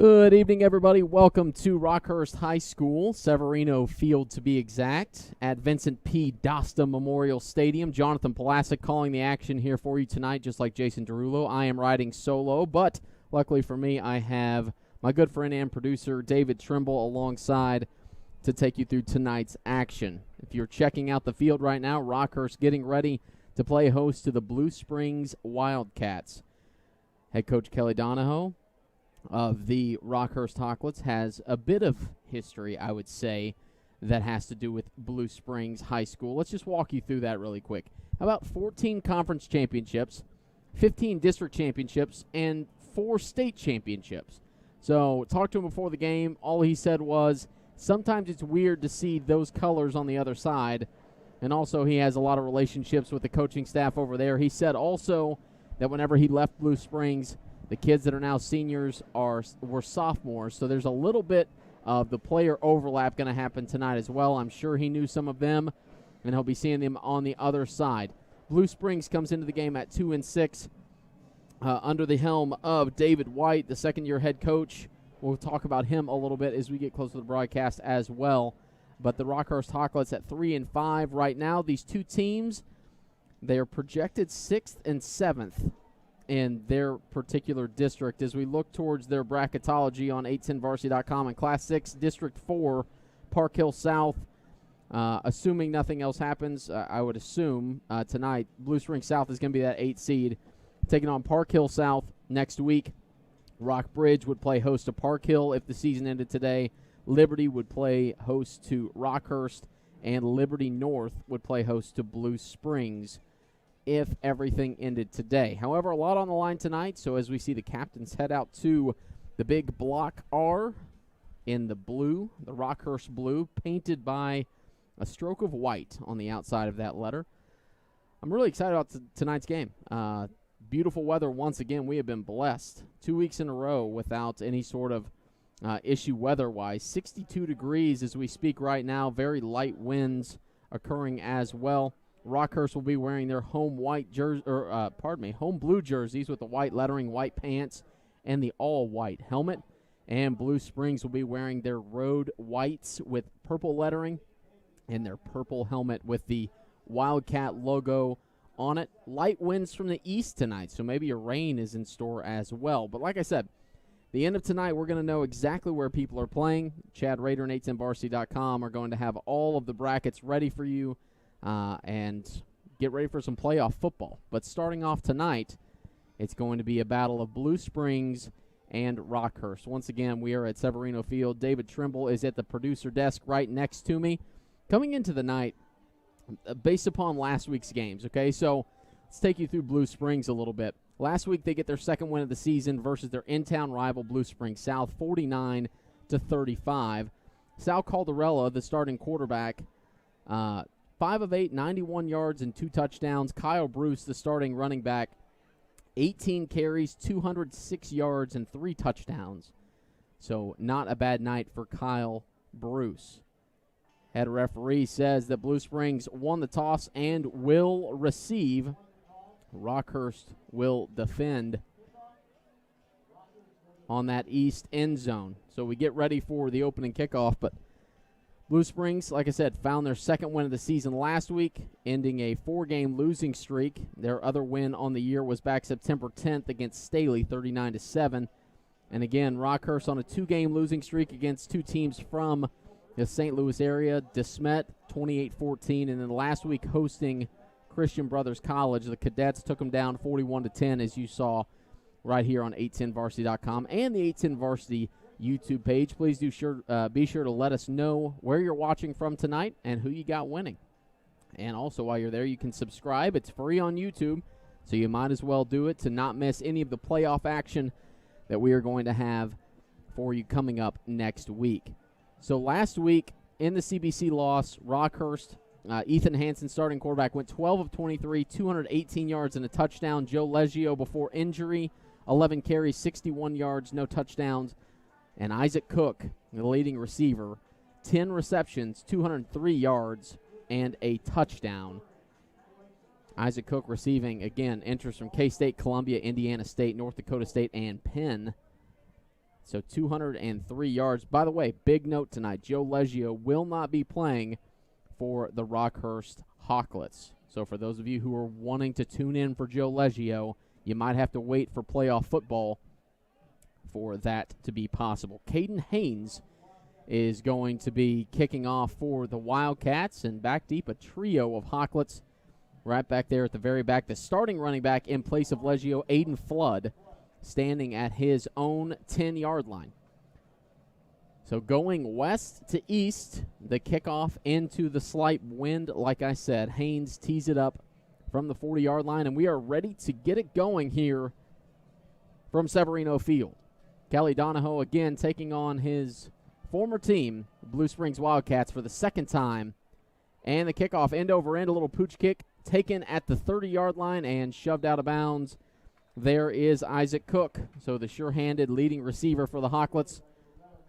Good evening, everybody. Welcome to Rockhurst High School, Severino Field to be exact, at Vincent P. Dosta Memorial Stadium. Jonathan Pulaski calling the action here for you tonight, just like Jason Derulo. I am riding solo, but luckily for me, I have my good friend and producer, David Trimble, alongside to take you through tonight's action. If you're checking out the field right now, Rockhurst getting ready to play host to the Blue Springs Wildcats. Head coach Kelly Donahoe of the Rockhurst Hawklets has a bit of history, I would say, that has to do with Blue Springs High School. Let's just walk you through that really quick. About 14 conference championships, 15 district championships, and 4 state championships. So, talked to him before the game. All he said was, sometimes it's weird to see those colors on the other side. And also, he has a lot of relationships with the coaching staff over there. He said also that whenever he left Blue Springs, the kids that are now seniors were sophomores, so there's a little bit of the player overlap going to happen tonight as well. I'm sure he knew some of them, and he'll be seeing them on the other side. Blue Springs comes into the game at 2-6 under the helm of David White, the second-year head coach. We'll talk about him a little bit as we get close to the broadcast as well. But the Rockhurst Hawklets at 3-5 right now. These two teams, they are projected 6th and 7th. In their particular district as we look towards their bracketology on 810varsity.com. In Class 6, District 4, Park Hill South, assuming nothing else happens, I would assume tonight, Blue Springs South is going to be that 8 seed, taking on Park Hill South next week. Rockbridge would play host to Park Hill if the season ended today. Liberty would play host to Rockhurst, and Liberty North would play host to Blue Springs if everything ended today. However, a lot on the line tonight, so as we see the captains head out to the big block R in the blue, the Rockhurst blue, painted by a stroke of white on the outside of that letter. I'm really excited about tonight's game. Beautiful weather once again. We have been blessed 2 weeks in a row without any sort of issue weather-wise. 62 degrees as we speak right now. Very light winds occurring as well. Rockhurst will be wearing their home blue jerseys with the white lettering, white pants, and the all-white helmet. And Blue Springs will be wearing their road whites with purple lettering and their purple helmet with the Wildcat logo on it. Light winds from the east tonight, so maybe a rain is in store as well. But like I said, the end of tonight, we're going to know exactly where people are playing. Chad Rader and 810varsity.com are going to have all of the brackets ready for you. And get ready for some playoff football. But starting off tonight, it's going to be a battle of Blue Springs and Rockhurst. Once again, we are at Severino Field. David Trimble is at the producer desk right next to me. Coming into the night, based upon last week's games, okay? So let's take you through Blue Springs a little bit. Last week, they get their second win of the season versus their in-town rival, Blue Springs South, 49-35. Sal Caldarella, the starting quarterback, 5 of 8, 91 yards and 2 touchdowns. Kyle Bruce, the starting running back, 18 carries, 206 yards, and 3 touchdowns. So not a bad night for Kyle Bruce. Head referee says that Blue Springs won the toss and will receive. Rockhurst will defend on that east end zone. So we get ready for the opening kickoff, but Blue Springs, like I said, found their second win of the season last week, ending a 4-game losing streak. Their other win on the year was back September 10th against Staley, 39-7. And again, Rockhurst on a 2-game losing streak against 2 teams from the St. Louis area. DeSmet, 28-14, and then last week hosting Christian Brothers College. The Cadets took them down 41-10, as you saw right here on 810varsity.com and the 810varsity YouTube page. Please be sure to let us know where you're watching from tonight and who you got winning. And also, while you're there, you can subscribe. It's free on YouTube, so you might as well do it to not miss any of the playoff action that we are going to have for you coming up next week. So last week in the CBC loss, Rockhurst, Ethan Hansen, starting quarterback, went 12 of 23, 218 yards and a touchdown. Joe Leggio, before injury, 11 carries, 61 yards, no touchdowns. And Isaac Cook, the leading receiver, 10 receptions, 203 yards, and a touchdown. Isaac Cook receiving, again, interest from K-State, Columbia, Indiana State, North Dakota State, and Penn. So 203 yards. By the way, big note tonight, Joe Leggio will not be playing for the Rockhurst Hawklets. So for those of you who are wanting to tune in for Joe Leggio, you might have to wait for playoff football for that to be possible. Caden Haynes is going to be kicking off for the Wildcats, and back deep, a trio of Hawklets right back there at the very back. The starting running back in place of Leggio, Aiden Flood, standing at his own 10-yard line. So going west to east, the kickoff into the slight wind, like I said. Haynes tees it up from the 40-yard line, and we are ready to get it going here from Severino Field. Kelly Donahoe again taking on his former team, Blue Springs Wildcats, for the second time. And the kickoff end over end, a little pooch kick taken at the 30-yard line and shoved out of bounds. There is Isaac Cook, so the sure-handed leading receiver for the Hawklets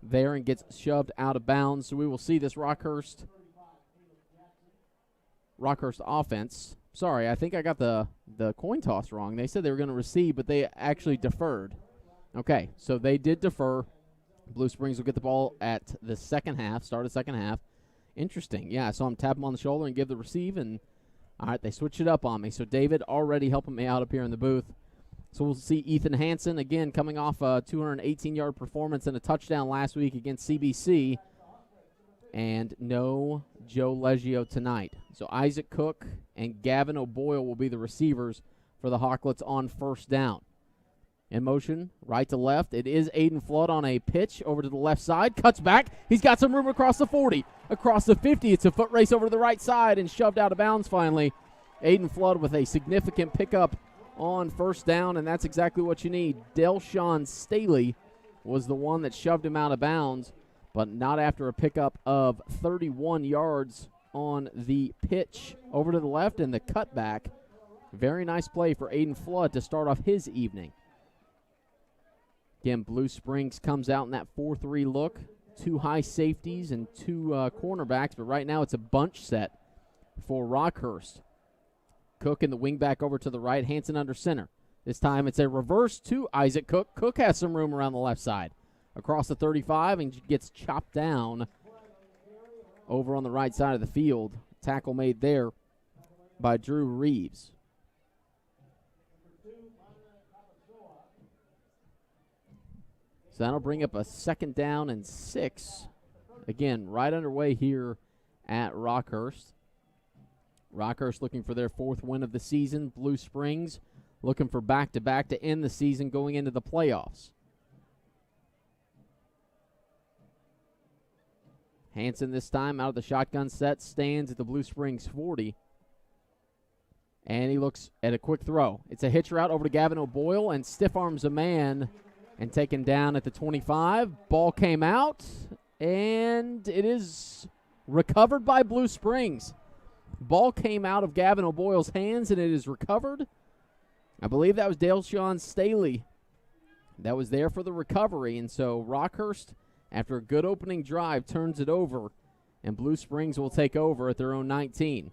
there, and gets shoved out of bounds. So we will see this Rockhurst offense. Sorry, I think I got the coin toss wrong. They said they were going to receive, but they actually deferred. Okay, so they did defer. Blue Springs will get the ball at the second half, start of second half. Interesting. Yeah, I saw him tap him on the shoulder and give the receive, and all right, they switched it up on me. So David already helping me out up here in the booth. So we'll see Ethan Hansen, again, coming off a 218-yard performance and a touchdown last week against CBC. And no Joe Leggio tonight. So Isaac Cook and Gavin O'Boyle will be the receivers for the Hawklets on first down. In motion, right to left. It is Aiden Flood on a pitch over to the left side. Cuts back. He's got some room across the 40. Across the 50. It's a foot race over to the right side and shoved out of bounds finally. Aiden Flood with a significant pickup on first down, and that's exactly what you need. Delshawn Staley was the one that shoved him out of bounds, but not after a pickup of 31 yards on the pitch over to the left and the cutback. Very nice play for Aiden Flood to start off his evening. Again, Blue Springs comes out in that 4-3 look. Two high safeties and two cornerbacks, but right now it's a bunch set for Rockhurst. Cook in the wingback over to the right, Hansen under center. This time it's a reverse to Isaac Cook. Cook has some room around the left side. Across the 35 and gets chopped down over on the right side of the field. Tackle made there by Drew Reeves. So that'll bring up a 2nd down and 6. Again, right underway here at Rockhurst. Rockhurst looking for their 4th win of the season. Blue Springs looking for back-to-back to end the season going into the playoffs. Hansen this time out of the shotgun set, stands at the Blue Springs 40. And he looks at a quick throw. It's a hitch route over to Gavin O'Boyle and stiff arms a man and taken down at the 25. Ball came out, and it is recovered by Blue Springs. Ball came out of Gavin O'Boyle's hands, and it is recovered. I believe that was Delshawn Staley that was there for the recovery. And so Rockhurst, after a good opening drive, turns it over, and Blue Springs will take over at their own 19.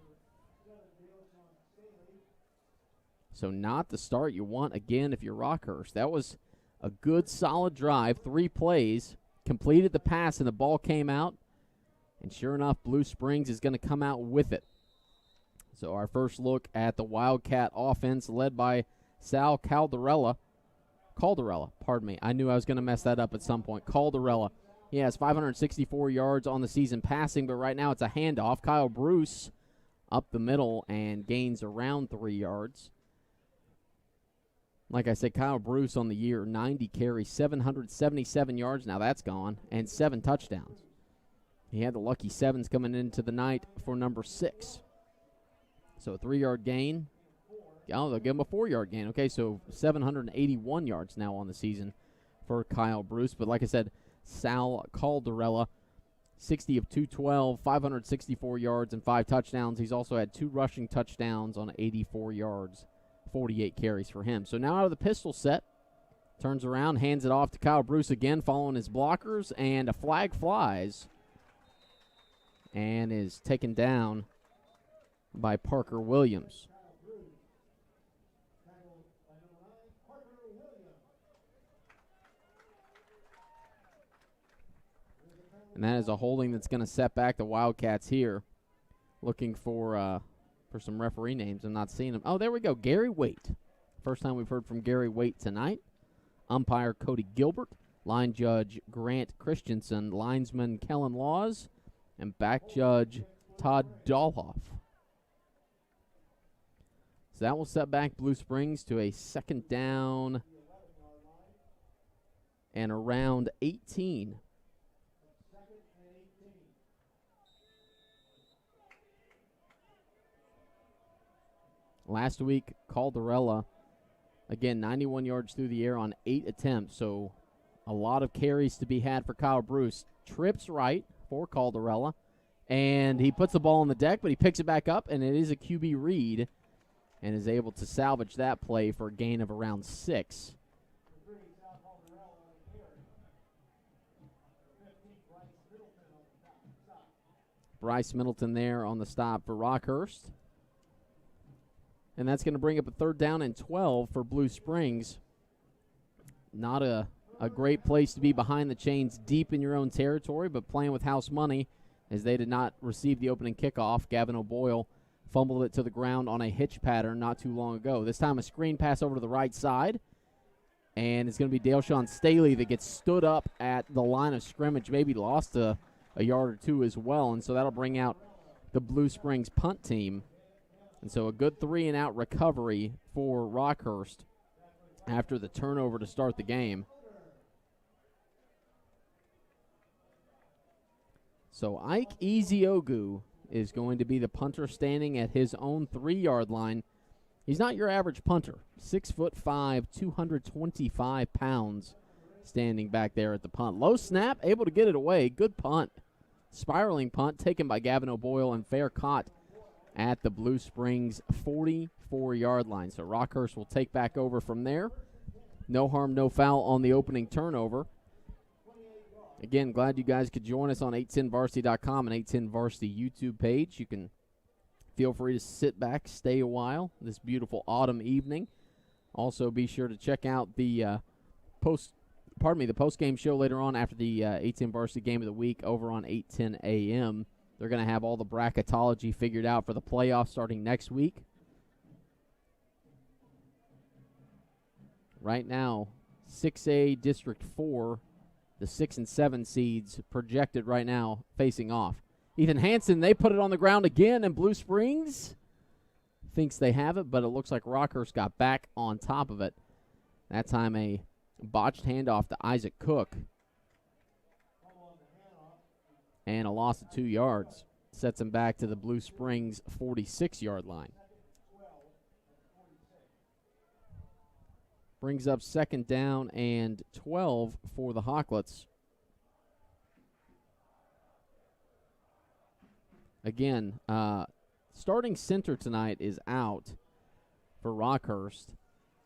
So not the start you want, again, if you're Rockhurst. That was a good, solid drive, 3 plays, completed the pass, and the ball came out. And sure enough, Blue Springs is going to come out with it. So our first look at the Wildcat offense led by Sal Caldarella. Pardon me. I knew I was going to mess that up at some point. Caldarella. He has 564 yards on the season passing, but right now it's a handoff. Kyle Bruce up the middle and gains around 3 yards. Like I said, Kyle Bruce on the year, 90 carries, 777 yards. Now that's gone, and 7 touchdowns. He had the lucky 7s coming into the night for number 6. So a 3-yard gain. Oh, they'll give him a 4-yard gain. Okay, so 781 yards now on the season for Kyle Bruce. But like I said, Sal Caldarella, 60 of 212, 564 yards and 5 touchdowns. He's also had 2 rushing touchdowns on 84 yards, 48 carries for him. So now out of the pistol set, turns around, hands it off to Kyle Bruce again, following his blockers, and a flag flies and is taken down by Parker Williams. And that is a holding that's going to set back the Wildcats here. Looking for some referee names. I'm not seeing them. Oh, there we go. Gary Waite. First time we've heard from Gary Waite tonight. Umpire Cody Gilbert. Line judge Grant Christensen. Linesman Kellen Laws. And back judge Todd Dahlhoff. So that will set back Blue Springs to a second down and around 18. Last week, Calderella, again, 91 yards through the air on 8 attempts, so a lot of carries to be had for Kyle Bruce. Trips right for Calderella, and he puts the ball on the deck, but he picks it back up, and it is a QB read, and is able to salvage that play for a gain of around 6. Bryce Middleton there on the stop for Rockhurst. And that's going to bring up a third down and 12 for Blue Springs. Not a great place to be behind the chains deep in your own territory, but playing with house money as they did not receive the opening kickoff. Gavin O'Boyle fumbled it to the ground on a hitch pattern not too long ago. This time a screen pass over to the right side. And it's going to be Daleshawn Staley that gets stood up at the line of scrimmage, maybe lost a yard or two as well. And so that'll bring out the Blue Springs punt team. And so a good 3-and-out recovery for Rockhurst after the turnover to start the game. So Ike Eziogu is going to be the punter standing at his own 3-yard line. He's not your average punter. 6'5", 225 pounds standing back there at the punt. Low snap, able to get it away. Good punt. Spiraling punt taken by Gavin O'Boyle and fair caught at the Blue Springs 44-yard line. So Rockhurst will take back over from there. No harm, no foul on the opening turnover. Again, glad you guys could join us on 810varsity.com and 810varsity YouTube page. You can feel free to sit back, stay a while this beautiful autumn evening. Also, be sure to check out the post-game show later on after the 810 Varsity Game of the Week over on 810 a.m. They're going to have all the bracketology figured out for the playoffs starting next week. Right now, 6A District 4, the 6 and 7 seeds projected right now facing off. Ethan Hansen, they put it on the ground again, and Blue Springs thinks they have it, but it looks like Rockhurst got back on top of it. That time a botched handoff to Isaac Cook. And a loss of 2 yards. Sets him back to the Blue Springs 46-yard line. Brings up second down and 12 for the Hawklets. Again, starting center tonight is out for Rockhurst.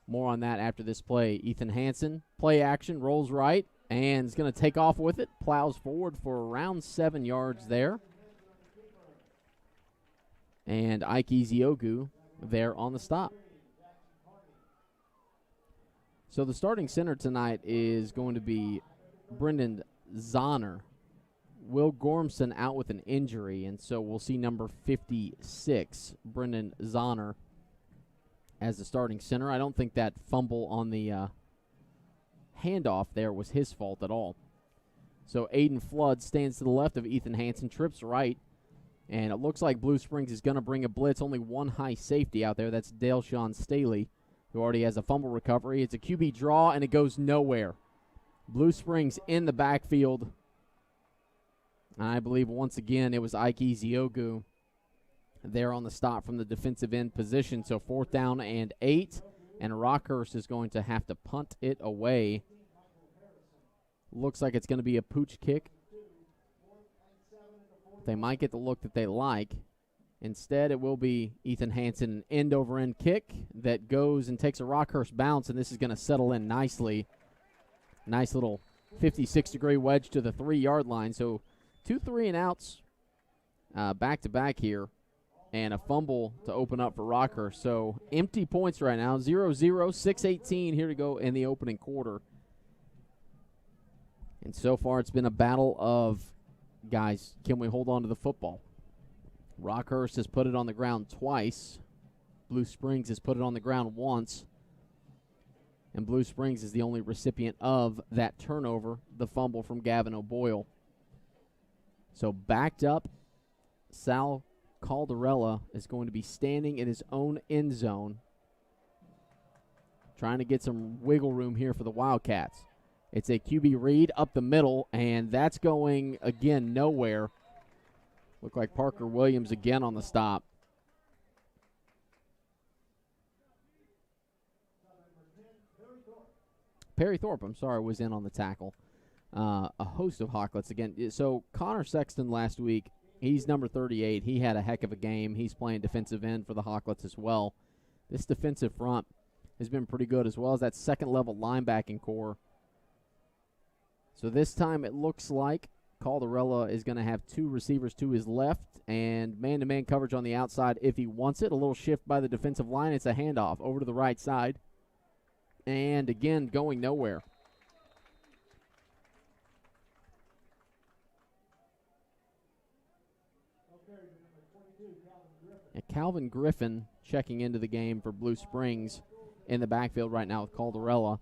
More on that after this play. Ethan Hansen, play action, rolls right, and is going to take off with it. Plows forward for around 7 yards there. And Ike Eziogu there on the stop. So the starting center tonight is going to be Brendan Zahner. Will Gormson out with an injury, and so we'll see number 56, Brendan Zahner, as the starting center. I don't think that fumble on the handoff there was his fault at all. So Aiden Flood stands to the left of Ethan Hansen, trips right, and it looks like Blue Springs is going to bring a blitz. Only one high safety out there. That's Daleshawn Staley, who already has a fumble recovery. It's a QB draw, and it goes nowhere. Blue Springs in the backfield. I believe once again it was Ike Eziogu there on the stop from the defensive end position. So 4th down and 8, and Rockhurst is going to have to punt it away. Looks like it's going to be a pooch kick. They might get the look that they like. Instead, it will be Ethan Hansen, an end-over-end kick that goes and takes a Rockhurst bounce, and this is going to settle in nicely. Nice little 56-degree wedge to the 3-yard line. So 2 3-and-outs back-to-back here, and a fumble to open up for Rockhurst. So empty points right now, 0-0, 6:18 here to go in the opening quarter. And so far it's been a battle of guys, can we hold on to the football? Rockhurst has put it on the ground twice. Blue Springs has put it on the ground once. And Blue Springs is the only recipient of that turnover, the fumble from Gavin O'Boyle. So backed up, Sal Caldarella is going to be standing in his own end zone, trying to get some wiggle room here for the Wildcats. It's a QB read up the middle, and that's going, again, nowhere. Look like Parker Williams again on the stop. Perry Thorpe, was in on the tackle. A host of Hawklets again. So Connor Sexton last week, he's number 38. He had a heck of a game. He's playing defensive end for the Hawklets as well. This defensive front has been pretty good, as well as that second-level linebacking core. So this time it looks like Caldarella is going to have two receivers to his left and man-to-man coverage on the outside if he wants it. A little shift by the defensive line. It's a handoff over to the right side. And, again, going nowhere. And Calvin Griffin checking into the game for Blue Springs in the backfield right now with Caldarella.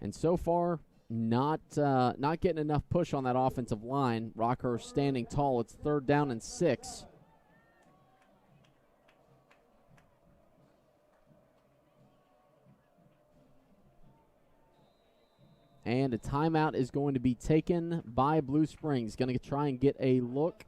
And so far, not getting enough push on that offensive line. Rockhurst standing tall. It's 3rd down and 6. And a timeout is going to be taken by Blue Springs. Going to try and get a look.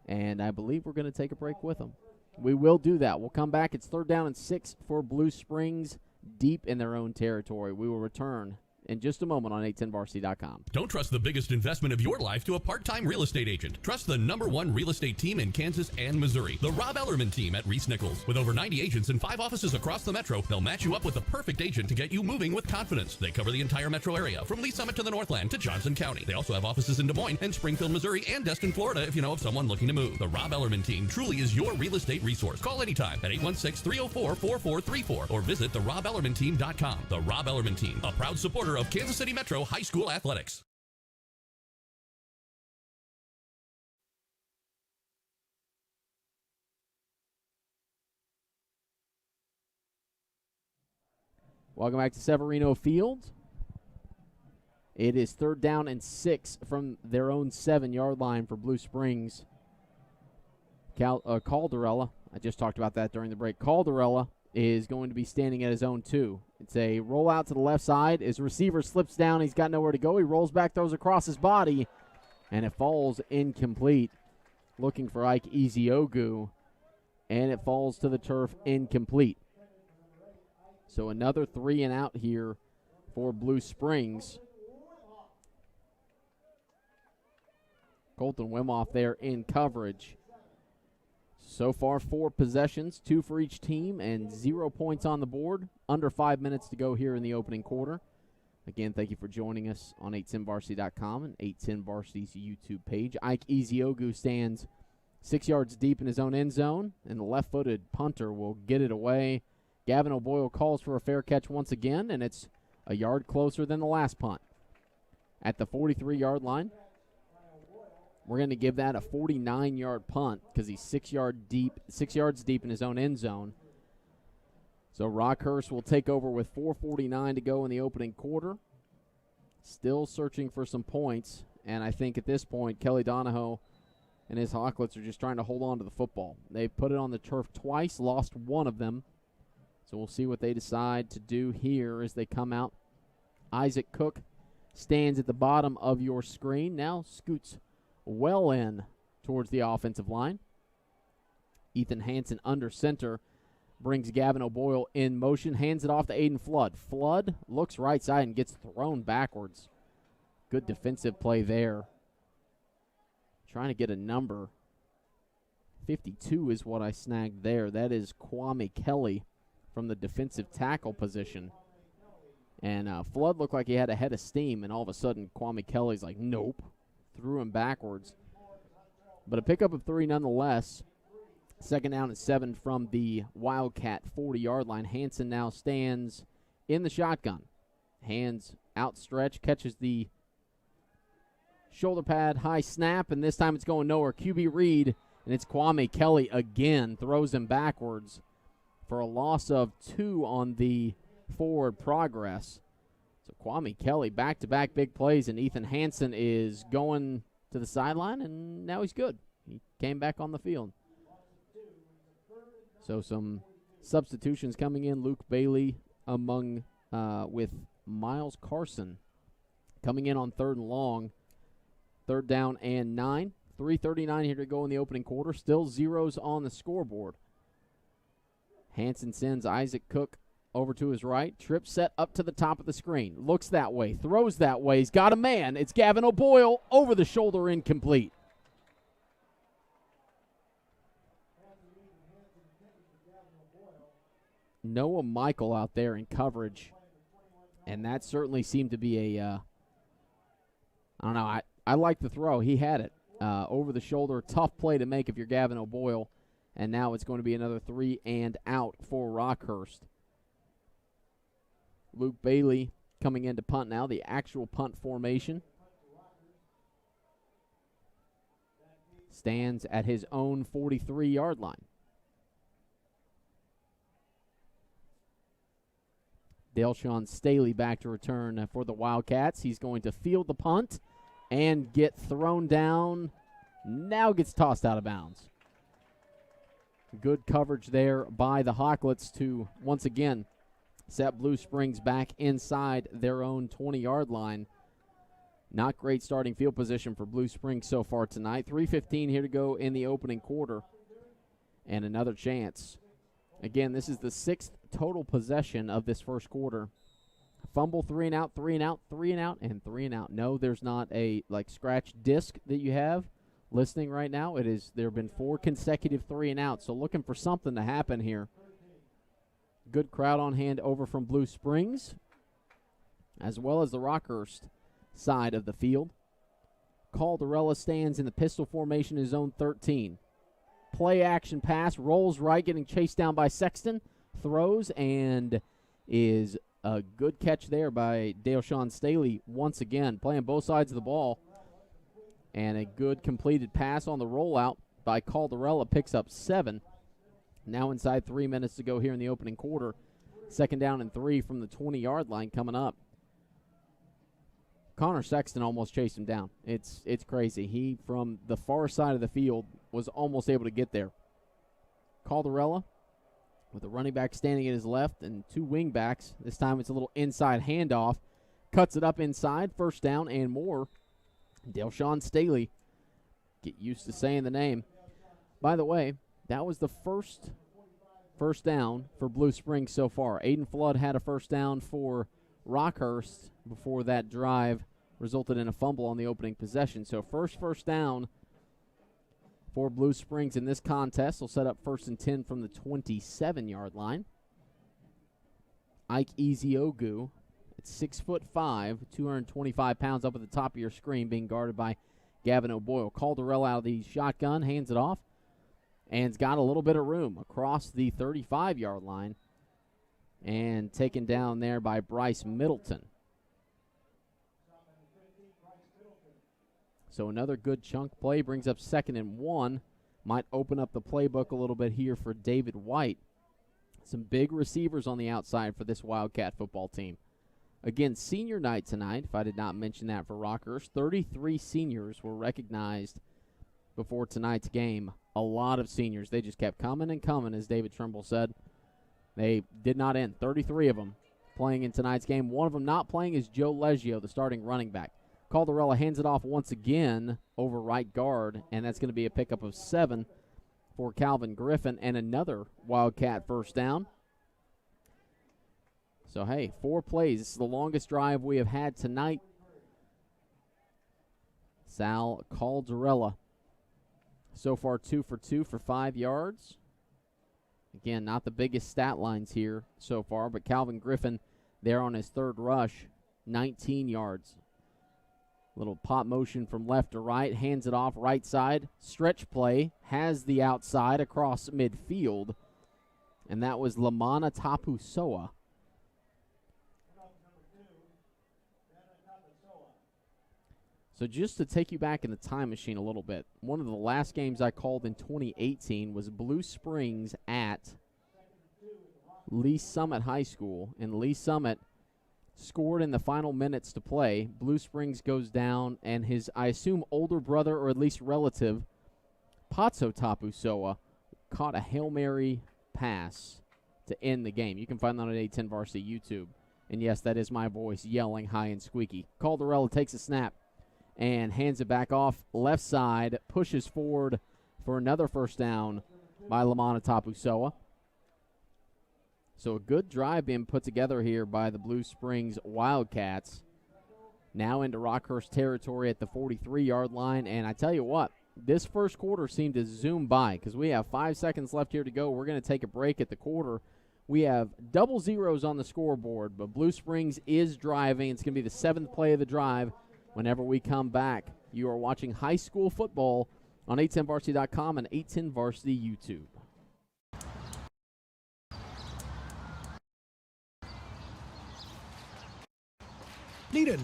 And I believe we're going to take a break with them. We will do that. We'll come back. It's 3rd down and 6 for Blue Springs, deep in their own territory. We will return in just a moment on 810varsity.com. Don't trust the biggest investment of your life to a part-time real estate agent. Trust the #1 real estate team in Kansas and Missouri, the Rob Ellerman team at Reese Nichols. With over 90 agents and 5 offices across the metro, they'll match you up with the perfect agent to get you moving with confidence. They cover the entire metro area, from Lee Summit to the Northland to Johnson County. They also have offices in Des Moines and Springfield, Missouri, and Destin, Florida, if you know of someone looking to move. The Rob Ellerman team truly is your real estate resource. Call anytime at 816-304-4434 or visit therobellermanteam.com. The Rob Ellerman team, a proud supporter of Kansas City Metro High School athletics. Welcome back to Severino Field. It is 3rd down and 6 from their own 7-yard line for Blue Springs. Caldarella, I just talked about that during the break. Caldarella is going to be standing at his own 2. It's a rollout to the left side. His receiver slips down. He's got nowhere to go. He rolls back, throws across his body, and it falls incomplete. Looking for Ike Eziogu, and it falls to the turf incomplete. So another 3 and out here for Blue Springs. Colton Wimoff there in coverage. So far, 4 possessions, 2 for each team, and 0 points on the board. Under 5 minutes to go here in the opening quarter. Again, thank you for joining us on 810varsity.com and 810varsity's YouTube page. Ike Eziogu stands 6 yards deep in his own end zone, and the left-footed punter will get it away. Gavin O'Boyle calls for a fair catch once again, and it's a yard closer than the last punt. At the 43-yard line, we're going to give that a 49-yard punt because he's 6 yards deep in his own end zone. So Rockhurst will take over with 4:49 to go in the opening quarter. Still searching for some points, and I think at this point, Kelly Donahoe and his Hawklets are just trying to hold on to the football. They've put it on the turf twice, lost one of them. So we'll see what they decide to do here as they come out. Isaac Cook stands at the bottom of your screen. Now scoots well in towards the offensive line. Ethan Hansen under center brings Gavin O'Boyle in motion, hands it off to Aiden Flood. Flood looks right side and gets thrown backwards. Good defensive play there. Trying to get a number. 52 is what I snagged there. That is Kwame Kelly from the defensive tackle position. And Flood looked like he had a head of steam, and all of a sudden Kwame Kelly's like, nope. Threw him backwards. But a pickup of 3 nonetheless. 2nd down and 7 from the Wildcat 40-yard line. Hansen now stands in the shotgun. Hands outstretched, catches the Shoulder pad, high snap, and this time it's going nowhere. QB read, and it's Kwame Kelly again. Throws him backwards for a loss of 2 on the forward progress. So Kwame Kelly, back-to-back big plays, and Ethan Hansen is going to the sideline, and now he's good. He came back on the field. So some substitutions coming in. Luke Bailey with Miles Carson coming in on 3rd and long. 3rd down and 9. 3:39 here to go in the opening quarter. Still zeros on the scoreboard. Hansen sends Isaac Cook over to his right. Trip set up to the top of the screen. Looks that way. Throws that way. He's got a man. It's Gavin O'Boyle. Over the shoulder, incomplete. Noah Michael out there in coverage. And that certainly seemed to be a, I don't know, I like the throw. He had it over the shoulder. Tough play to make if you're Gavin O'Boyle. And now it's going to be another 3 and out for Rockhurst. Luke Bailey coming in to punt now, the actual punt formation. Stands at his own 43-yard line. Delshawn Staley back to return for the Wildcats. He's going to field the punt and get thrown down. Now gets tossed out of bounds. Good coverage there by the Hawklets to, once again, set Blue Springs back inside their own 20-yard line. Not great starting field position for Blue Springs so far tonight. 3:15 here to go in the opening quarter. And another chance. Again, this is the 6th total possession of this first quarter. Fumble, 3 and out, 3 and out, 3 and out, and 3 and out. No, there's not a scratch disc that you have listening right now. There have been 4 consecutive 3 and outs. So looking for something to happen here. Good crowd on hand over from Blue Springs, as well as the Rockhurst side of the field. Calderella stands in the pistol formation in zone 13. Play action pass, rolls right, getting chased down by Sexton. Throws and is a good catch there by Delshawn Staley once again, playing both sides of the ball. And a good completed pass on the rollout by Calderella picks up 7. Now inside 3 minutes to go here in the opening quarter. 2nd down and 3 from the 20-yard line coming up. Connor Sexton almost chased him down. It's crazy. He, from the far side of the field, was almost able to get there. Calderella with a running back standing at his left and 2 wing backs. This time it's a little inside handoff. Cuts it up inside. 1st down and more. Delshawn Staley. Get used to saying the name. By the way, that was the first down for Blue Springs so far. Aiden Flood had a 1st down for Rockhurst before that drive resulted in a fumble on the opening possession. So first down for Blue Springs in this contest will set up 1st and 10 from the 27-yard line. Ike Eziogu at 6'5", 225 pounds up at the top of your screen, being guarded by Gavin O'Boyle. Calderella out of the shotgun, hands it off, and's got a little bit of room across the 35-yard line, and taken down there by Bryce Middleton. So another good chunk play brings up 2nd and 1. Might open up the playbook a little bit here for David White. Some big receivers on the outside for this Wildcat football team. Again, senior night tonight, if I did not mention that for Rockhurst. 33 seniors were recognized before tonight's game. A lot of seniors. They just kept coming and coming, as David Trimble said. They did not end. 33 of them playing in tonight's game. One of them not playing is Joe Leggio, the starting running back. Calderella hands it off once again over right guard, and that's going to be a pickup of 7 for Calvin Griffin, and another Wildcat 1st down. So, hey, 4 plays. This is the longest drive we have had tonight. Sal Calderella, so far 2 for 2 for 5 yards. Again, not the biggest stat lines here so far, but Calvin Griffin there on his 3rd rush, 19 yards. Little pop motion from left to right, hands it off right side. Stretch play, has the outside across midfield, and that was Lamana Tapusoa. So just to take you back in the time machine a little bit, one of the last games I called in 2018 was Blue Springs at Lee Summit High School, and Lee Summit scored in the final minutes to play. Blue Springs goes down, and his, I assume, older brother or at least relative, Patso Tapusoa, caught a Hail Mary pass to end the game. You can find that on 810 Varsity YouTube. And yes, that is my voice yelling high and squeaky. Caldarella takes a snap and hands it back off left side, pushes forward for another first down by Lamana Tapusoa. So a good drive being put together here by the Blue Springs Wildcats. Now into Rockhurst territory at the 43-yard line. And I tell you what, this first quarter seemed to zoom by because we have 5 seconds left here to go. We're going to take a break at the quarter. We have double zeros on the scoreboard, but Blue Springs is driving. It's going to be the 7th play of the drive. Whenever we come back, you are watching high school football on 810varsity.com and 810 Varsity YouTube. Need a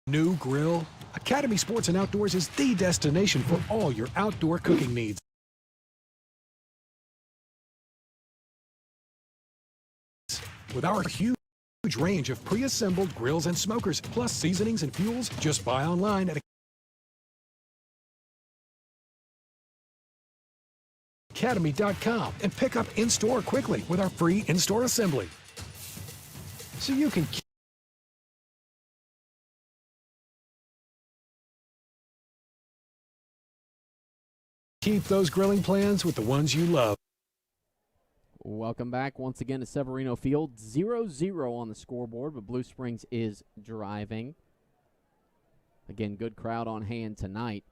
new grill? Academy Sports and Outdoors is the destination for all your outdoor cooking needs. With our huge range of pre-assembled grills and smokers, plus seasonings and fuels, just buy online at academy.com and pick up in-store quickly with our free in-store assembly. So you can keep those grilling plans with the ones you love. Welcome back once again to Severino Field. 0-0 on the scoreboard, but Blue Springs is driving. Again, good crowd on hand tonight.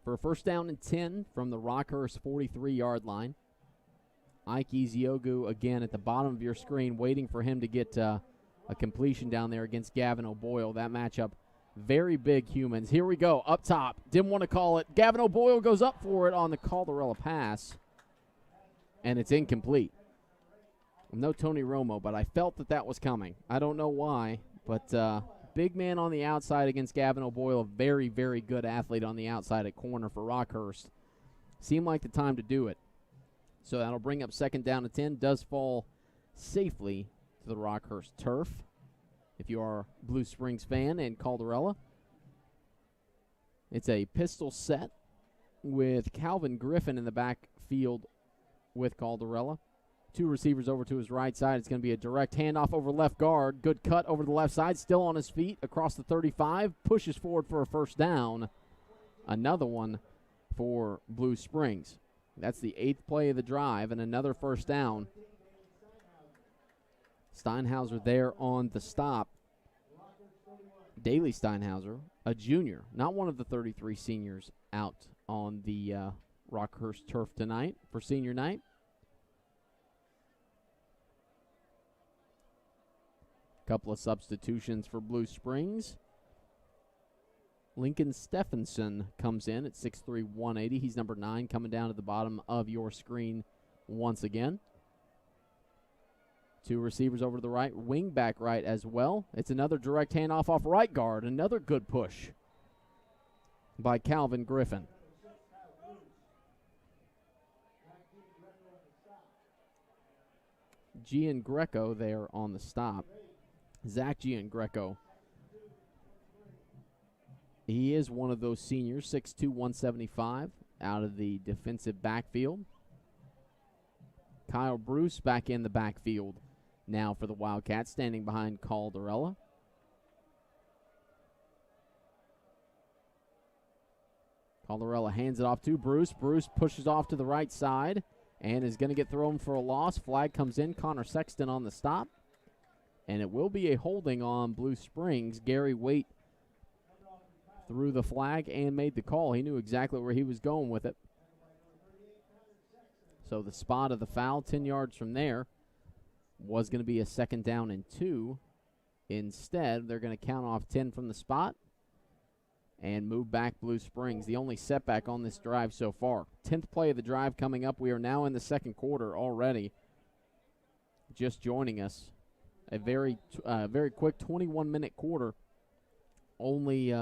For a first down and 10 from the Rockhurst 43-yard line. Ike Eziogu again at the bottom of your screen, waiting for him to get a completion down there against Gavin O'Boyle. That matchup, very big humans. Here we go, up top. Didn't want to call it. Gavin O'Boyle goes up for it on the Caldarella pass, and it's incomplete. No Tony Romo, but I felt that was coming. I don't know why, but big man on the outside against Gavin O'Boyle, a very, very good athlete on the outside at corner for Rockhurst. Seemed like the time to do it. So that'll bring up second down and 10. Does fall safely to the Rockhurst turf. If you are a Blue Springs fan and Caldarella, it's a pistol set with Calvin Griffin in the backfield with Caldarella. 2 receivers over to his right side. It's going to be a direct handoff over left guard. Good cut over the left side. Still on his feet across the 35. Pushes forward for a first down. Another one for Blue Springs. That's the 8th play of the drive and another first down. Steinhauser there on the stop. Daley Steinhauser, a junior, not one of the 33 seniors out on the Rockhurst turf tonight for senior night. Couple of substitutions for Blue Springs. Lincoln Stephenson comes in at 6'3", 180. He's number 9, coming down to the bottom of your screen once again. 2 receivers over to the right, wing back right as well. It's another direct handoff off right guard. Another good push by Calvin Griffin. Gian Greco there on the stop. Zach Gian Greco. He is one of those seniors, 6'2", 175, out of the defensive backfield. Kyle Bruce back in the backfield now for the Wildcats, standing behind Caldarella. Caldarella hands it off to Bruce. Bruce pushes off to the right side and is going to get thrown for a loss. Flag comes in. Connor Sexton on the stop. And it will be a holding on Blue Springs. Gary Waite threw the flag and made the call. He knew exactly where he was going with it. So the spot of the foul, 10 yards from there, was going to be a second down and 2. Instead, they're going to count off 10 from the spot and move back Blue Springs. The only setback on this drive so far. 10th play of the drive coming up. We are now in the second quarter already. Just joining us. a very quick 21-minute quarter. Only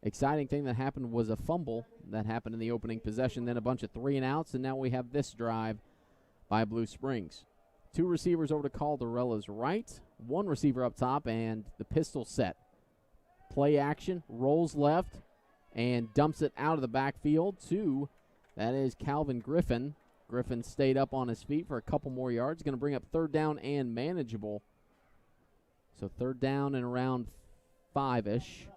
exciting thing that happened was a fumble that happened in the opening possession, then a bunch of 3-and-outs, and now we have this drive by Blue Springs. 2 receivers over to Calderella's right, 1 receiver up top, and the pistol set. Play action, rolls left, and dumps it out of the backfield to, that is Calvin Griffin. Griffin stayed up on his feet for a couple more yards. Going to bring up 3rd down and manageable. So 3rd down and around 5-ish.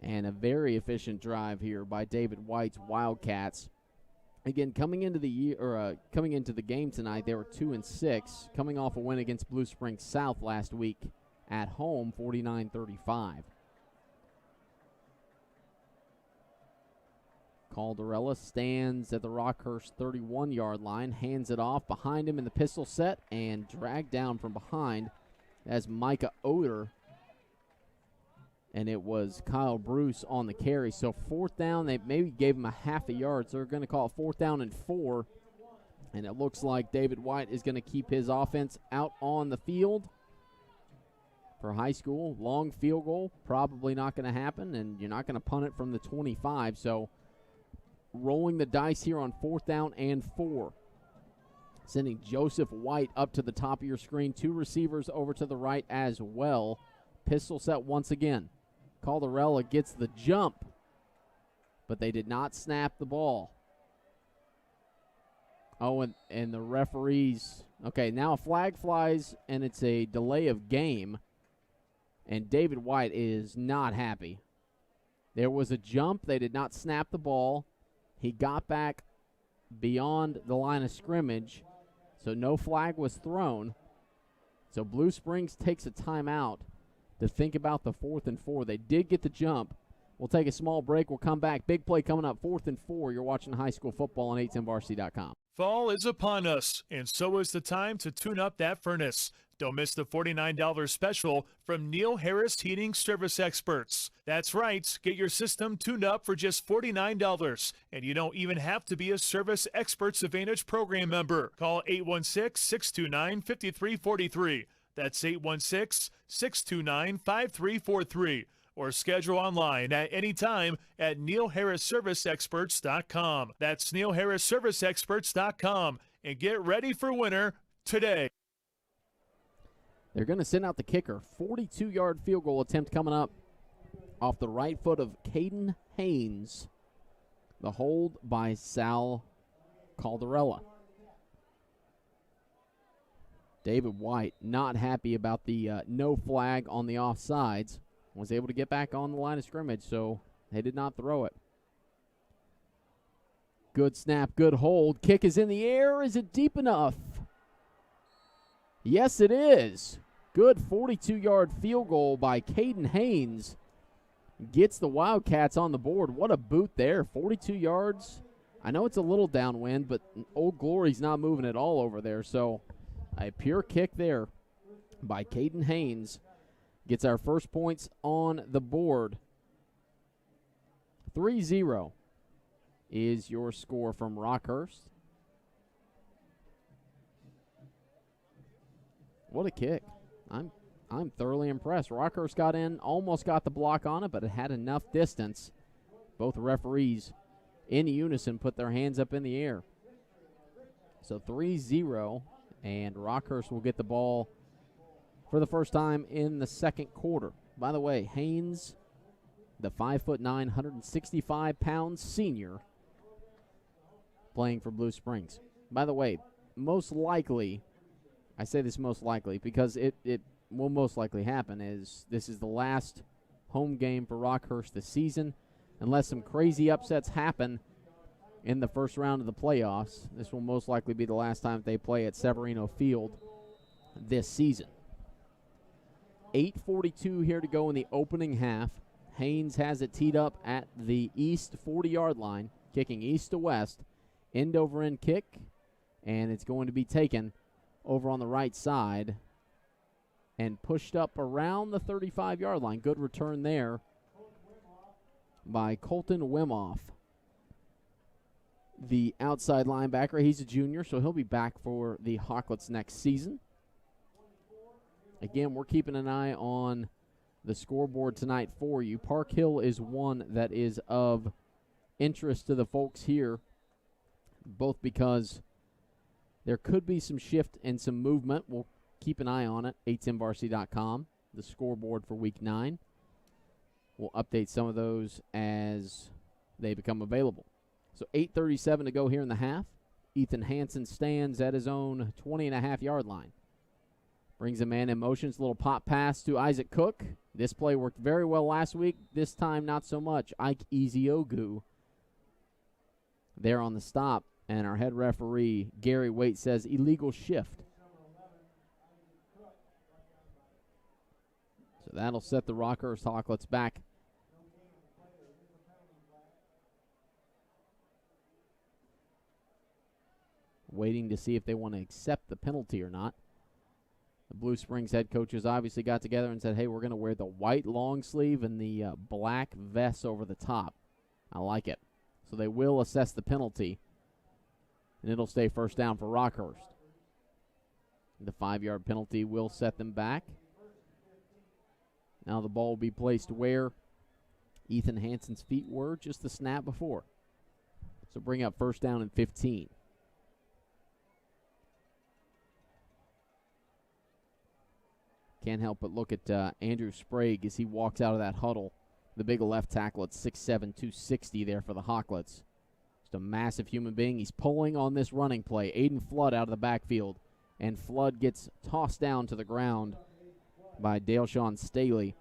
And a very efficient drive here by David White's Wildcats. Again, coming into the game tonight, they were 2-6, coming off a win against Blue Springs South last week at home, 49-35. Calderella stands at the Rockhurst 31-yard line, hands it off behind him in the pistol set, and dragged down from behind as Micah Oder. And it was Kyle Bruce on the carry. So 4th down, they maybe gave him a half a yard. So they're going to call it 4th down and 4. And it looks like David White is going to keep his offense out on the field for high school. Long field goal, probably not going to happen. And you're not going to punt it from the 25. So rolling the dice here on 4th down and 4. Sending Joseph White up to the top of your screen. 2 receivers over to the right as well. Pistol set once again. Calderella gets the jump, but they did not snap the ball. Oh, and the referees. Okay, now a flag flies, and it's a delay of game, and David White is not happy. There was a jump. They did not snap the ball. He got back beyond the line of scrimmage, so no flag was thrown. So Blue Springs takes a timeout to think about the 4th and 4. They did get the jump. We'll take a small break. We'll come back. Big play coming up, 4th and 4. You're watching high school football on 810varsity.com. Fall is upon us, and so is the time to tune up that furnace. Don't miss the $49 special from Neil Harris Heating Service Experts. That's right, get your system tuned up for just $49, and you don't even have to be a Service Experts Advantage program member. Call 816-629-5343. That's 816-629-5343. Or schedule online at any time at NeilHarrisServiceExperts.com. That's NeilHarrisServiceExperts.com. And get ready for winter today. They're going to send out the kicker. 42-yard field goal attempt coming up off the right foot of Caden Haynes. The hold by Sal Calderella. David White not happy about the no flag on the offsides. Was able to get back on the line of scrimmage, so they did not throw it. Good snap, good hold. Kick is in the air. Is it deep enough? Yes, it is. Good 42-yard field goal by Caden Haynes. Gets the Wildcats on the board. What a boot there. 42 yards. I know it's a little downwind, but Old Glory's not moving at all over there, so a pure kick there by Caden Haynes gets our first points on the board. 3-0 is your score from Rockhurst. What a kick. I'm thoroughly impressed. Rockhurst got in, almost got the block on it, but it had enough distance. Both referees in unison put their hands up in the air. So 3-0. And Rockhurst will get the ball for the first time in the second quarter. By the way, Haynes, the 5'9", 165-pound senior, playing for Blue Springs. By the way, most likely, I say this most likely because it will most likely happen, is this is the last home game for Rockhurst this season. Unless some crazy upsets happen in the first round of the playoffs, this will most likely be the last time they play at Severino Field this season. 8:42 here to go in the opening half. Haynes has it teed up at the east 40-yard line, kicking east to west. End-over-end kick, and it's going to be taken over on the right side and pushed up around the 35-yard line. Good return there by Colton Wimoff, the outside linebacker. He's a junior, so he'll be back for the Hawklets next season. Again, we're keeping an eye on the scoreboard tonight for you. Park Hill is one that is of interest to the folks here, both because there could be some shift and some movement. We'll keep an eye on it. a10varsity.com, the scoreboard for Week 9. We'll update some of those as they become available. So 8:37 to go here in the half. Ethan Hansen stands at his own 20.5-yard line. Brings a man in motion. It's a little pop pass to Isaac Cook. This play worked very well last week. This time, not so much. Ike Eziogu there on the stop. And our head referee, Gary Waite, says illegal shift. So that'll set the Rockhurst Hawklets back. Waiting to see if they want to accept the penalty or not. The Blue Springs head coaches obviously got together and said, hey, we're going to wear the white long sleeve and the black vest over the top. I like it. So they will assess the penalty, and it'll stay first down for Rockhurst. The 5-yard penalty will set them back. Now the ball will be placed where Ethan Hansen's feet were just the snap before. So bring up first down and 15. Can't help but look at Andrew Sprague as he walks out of that huddle. The big left tackle at 6'7", 260 there for the Hawklets. Just a massive human being. He's pulling on this running play. Aiden Flood out of the backfield. And Flood gets tossed down to the ground by Daleshawn Staley.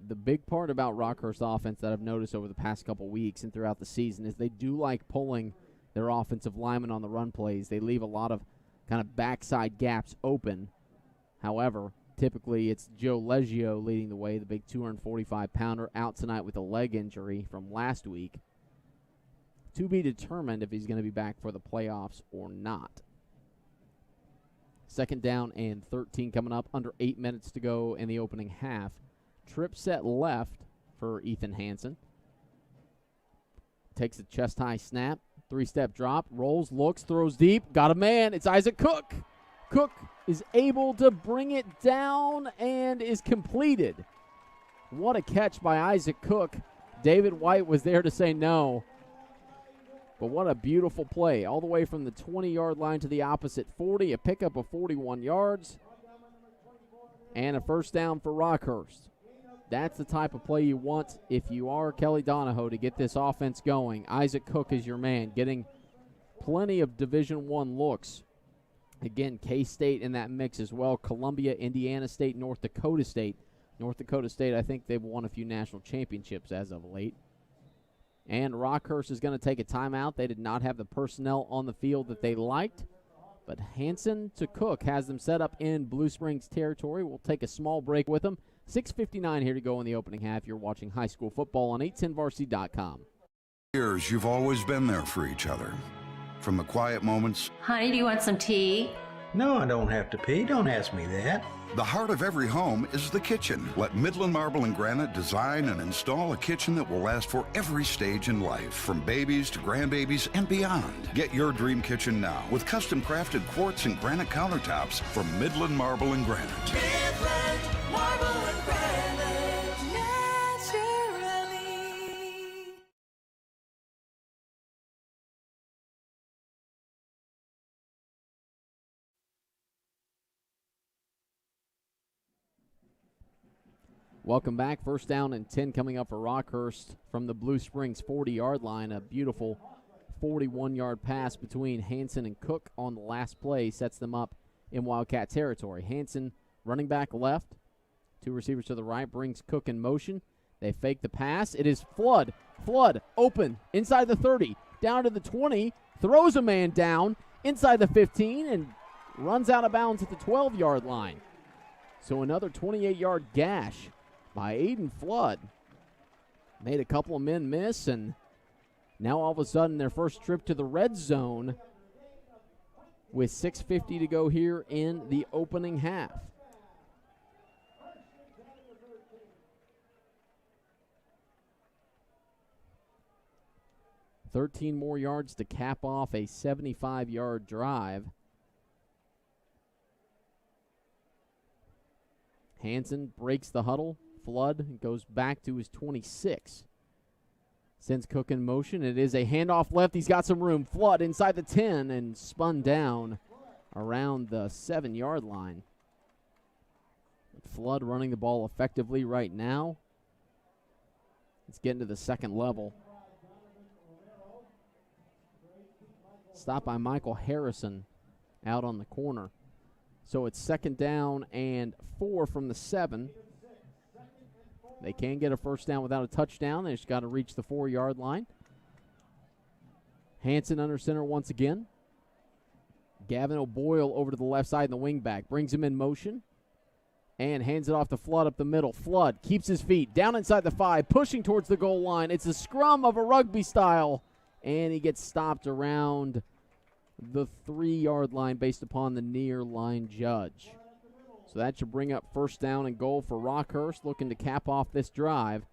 The big part about Rockhurst offense that I've noticed over the past couple weeks and throughout the season is they do like pulling their offensive linemen on the run plays. They leave a lot of kind of backside gaps open. However, typically it's Joe Leggio leading the way, the big 245-pounder, out tonight with a leg injury from last week. To be determined if he's going to be back for the playoffs or not. Second down and 13 coming up, under 8 minutes to go in the opening half. Trip set left for Ethan Hansen. Takes a chest-high snap, 3-step drop, rolls, looks, throws deep, got a man. It's Isaac Cook. Cook is able to bring it down and is completed. What a catch by Isaac Cook. David White was there to say no. But what a beautiful play. All the way from the 20-yard line to the opposite 40. A pickup of 41 yards. And a first down for Rockhurst. That's the type of play you want if you are Kelly Donahoe to get this offense going. Isaac Cook is your man, getting plenty of Division I looks. Again, K-State in that mix as well. Columbia, Indiana State, North Dakota State. North Dakota State, I think they've won a few national championships as of late. And Rockhurst is going to take a timeout. They did not have the personnel on the field that they liked. But Hansen to Cook has them set up in Blue Springs territory. We'll take a small break with them. 6:59 here to go in the opening half. You're watching high school football on 810varsity.com. Years, you've always been there for each other. From the quiet moments. Honey, do you want some tea? No, I don't have to pee. Don't ask me that. The heart of every home is the kitchen. Let Midland Marble and Granite design and install a kitchen that will last for every stage in life, from babies to grandbabies and beyond. Get your dream kitchen now with custom crafted quartz and granite countertops from Midland Marble and Granite. Midland Marble and Granite, naturally. Welcome back. First down and 10 coming up for Rockhurst from the Blue Springs 40-yard line. A beautiful 41-yard pass between Hansen and Cook on the last play sets them up in Wildcat territory. Hansen running back left. Two receivers to the right, brings Cook in motion. They fake the pass. It is Flood. Flood open inside the 30, down to the 20, throws a man down inside the 15 and runs out of bounds at the 12-yard line. So another 28-yard gash by Aiden Flood. Made a couple of men miss, and now all of a sudden their first trip to the red zone with 6:50 to go here in the opening half. $13 more yards to cap off a 75-yard drive. Hansen breaks the huddle. Flood goes back to his 26. Sends Cook in motion. It is a handoff left. He's got some room. Flood inside the 10 and spun down around the 7-yard line. Flood running the ball effectively right now. It's getting to the second level. Stopped by Michael Harrison out on the corner. So it's 2nd down and 4 from the 7. They can get a first down without a touchdown. They just got to reach the 4-yard line. Hansen under center once again. Gavin O'Boyle over to the left side in the wing back. Brings him in motion and hands it off to Flood up the middle. Flood keeps his feet down inside the 5, pushing towards the goal line. It's a scrum of a rugby style, and he gets stopped around the 3-yard line based upon the near line judge. So that should bring up first down and goal for Rockhurst, looking to cap off this drive.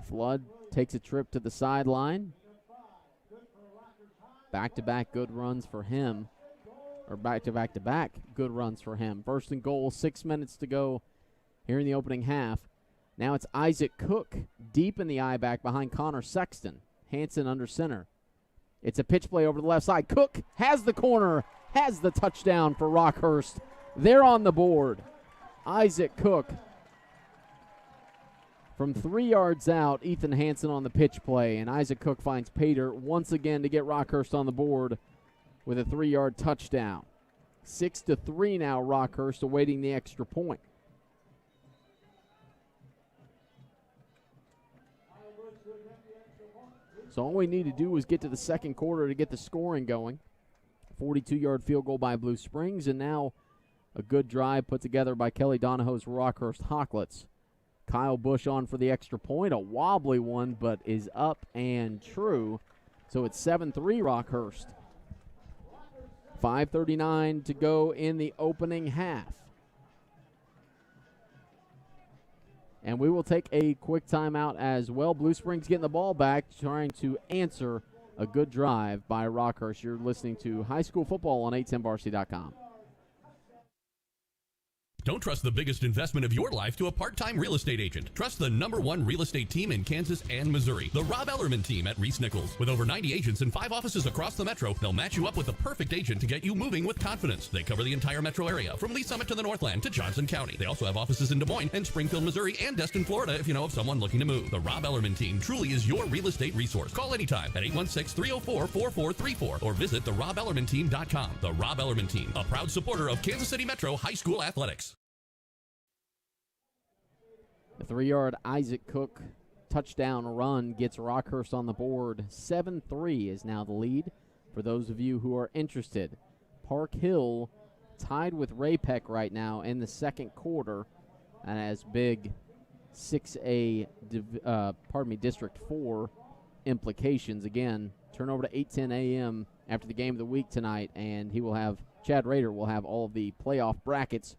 Flood takes a trip to the sideline. Back-to-back good runs for him. Or back-to-back good runs for him. First and goal, 6 minutes to go here in the opening half. Now it's Isaac Cook deep in the I-back behind Connor Sexton. Hansen under center. It's a pitch play over the left side. Cook has the corner, has the touchdown for Rockhurst. They're on the board. Isaac Cook from 3 yards out. Ethan Hansen on the pitch play, and Isaac Cook finds Pater once again to get Rockhurst on the board with a 3-yard touchdown. 6-3 now, Rockhurst awaiting the extra point. So all we need to do is get to the second quarter to get the scoring going. 42-yard field goal by Blue Springs, and now a good drive put together by Kelly Donahoe's Rockhurst Hawklets. Kyle Bush on for the extra point, a wobbly one, but is up and true. So it's 7-3 Rockhurst. 5:39 to go in the opening half. And we will take a quick timeout as well. Blue Springs getting the ball back, trying to answer a good drive by Rockhurst. You're listening to High School Football on 810varsity.com. Don't trust the biggest investment of your life to a part-time real estate agent. Trust the #1 real estate team in Kansas and Missouri, the Rob Ellerman team at Reese Nichols. With over 90 agents and 5 offices across the metro, they'll match you up with the perfect agent to get you moving with confidence. They cover the entire metro area, from Lee Summit to the Northland to Johnson County. They also have offices in Des Moines and Springfield, Missouri, and Destin, Florida, if you know of someone looking to move. The Rob Ellerman team truly is your real estate resource. Call anytime at 816-304-4434 or visit therobellermanteam.com. The Rob Ellerman team, a proud supporter of Kansas City Metro High School athletics. The 3-yard Isaac Cook touchdown run gets Rockhurst on the board. 7-3 is now the lead for those of you who are interested. Park Hill tied with Ray-Pec right now in the second quarter, and has big 6A, District 4 implications. Again, turn over to 8:10 a.m. after the game of the week tonight, and Chad Rader will have all of the playoff brackets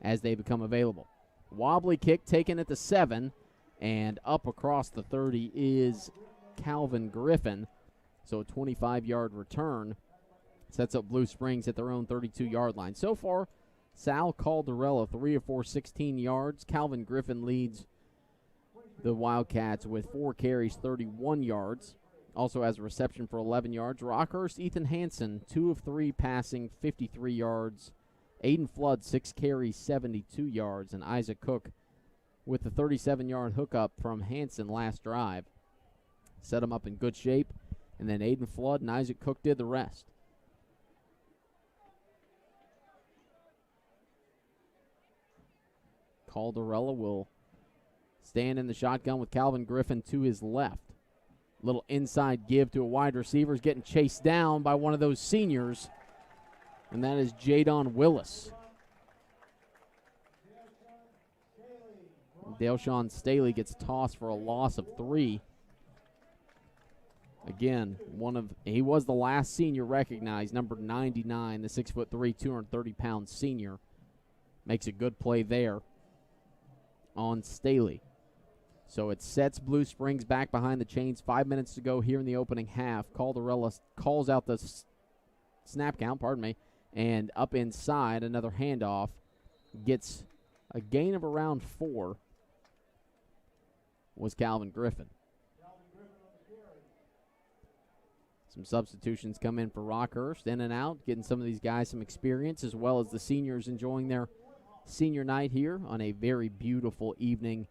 as they become available. Wobbly kick taken at the 7, and up across the 30 is Calvin Griffin. So a 25-yard return sets up Blue Springs at their own 32-yard line. So far, Sal Caldarella, 3 of 4, 16 yards. Calvin Griffin leads the Wildcats with 4 carries, 31 yards. Also has a reception for 11 yards. Rockhurst, Ethan Hansen, 2 of 3 passing, 53 yards. Aiden Flood, 6 carries, 72 yards. And Isaac Cook with the 37-yard hookup from Hansen last drive. Set him up in good shape. And then Aiden Flood and Isaac Cook did the rest. Caldarella will stand in the shotgun with Calvin Griffin to his left. Little inside give to a wide receiver. Is getting chased down by one of those seniors, and that is Jadon Willis. Delshawn Staley gets tossed for a loss of 3. Again, he was the last senior recognized, number 99, the 6'3", 230-pound senior. Makes a good play there on Staley. So it sets Blue Springs back behind the chains. 5 minutes to go here in the opening half. Caldarella calls out the snap count, And up inside, another handoff. Gets a gain of around 4 was Calvin Griffin. Some substitutions come in for Rockhurst, in and out, getting some of these guys some experience, as well as the seniors enjoying their senior night here on a very beautiful evening.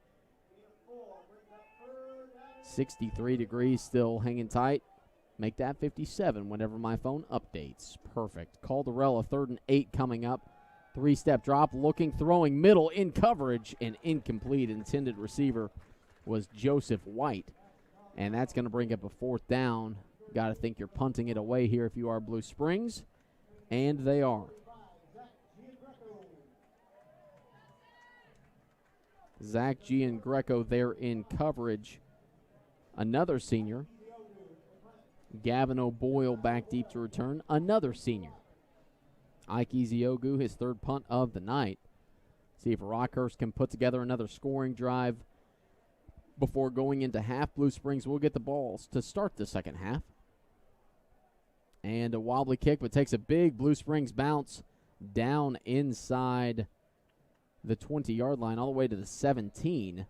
63 degrees, still hanging tight. Make that 57 whenever my phone updates. Perfect. Calderella, 3rd and 8 coming up. 3-step drop, looking, throwing middle in coverage, and incomplete. Intended receiver was Joseph White. And that's going to bring up a 4th down. Got to think you're punting it away here if you are Blue Springs. And they are. Zach Giangreco there in coverage. Another senior. Gavin O'Boyle back deep to return. Another senior. Ike Eziogu, his 3rd punt of the night. See if Rockhurst can put together another scoring drive before going into half. Blue Springs will get the balls to start the second half. And a wobbly kick, but takes a big Blue Springs bounce down inside the 20-yard line all the way to the 17.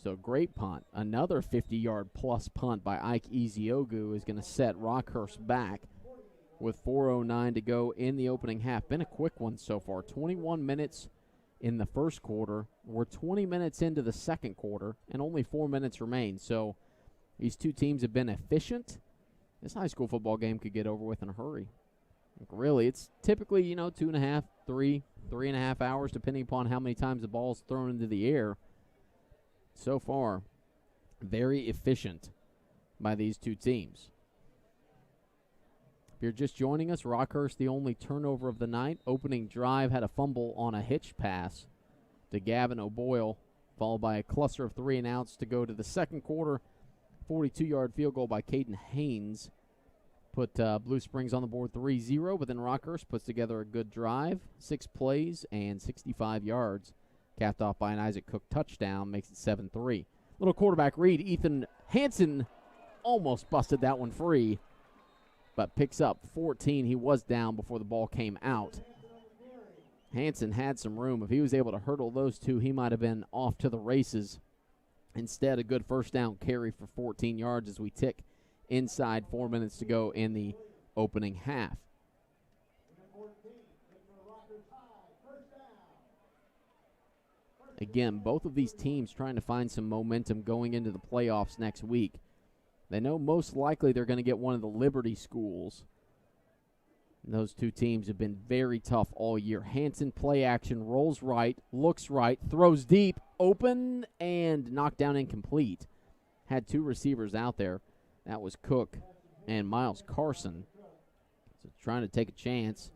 So great punt. Another 50-yard plus punt by Ike Eziogu is going to set Rockhurst back with 4:09 to go in the opening half. Been a quick one so far. 21 minutes in the first quarter. We're 20 minutes into the second quarter, and only 4 minutes remain. So these two teams have been efficient. This high school football game could get over with in a hurry. Like really, it's typically, 2.5, 3.5 hours, depending upon how many times the ball is thrown into the air. So far, very efficient by these two teams. If you're just joining us, Rockhurst, the only turnover of the night. Opening drive had a fumble on a hitch pass to Gavin O'Boyle, followed by a cluster of 3-and-outs to go to the second quarter. 42-yard field goal by Caden Haynes put Blue Springs on the board 3-0, but then Rockhurst puts together a good drive, 6 plays and 65 yards, capped off by an Isaac Cook touchdown, makes it 7-3. Little quarterback read, Ethan Hansen almost busted that one free, but picks up 14. He was down before the ball came out. Hansen had some room. If he was able to hurdle those two, he might have been off to the races. Instead, a good first down carry for 14 yards as we tick inside 4 minutes to go in the opening half. Again, both of these teams trying to find some momentum going into the playoffs next week. They know most likely they're going to get one of the Liberty schools. And those two teams have been very tough all year. Hansen, play action, rolls right, looks right, throws deep, open, and knocked down incomplete. Had 2 receivers out there. That was Cook and Miles Carson. So trying to take a chance.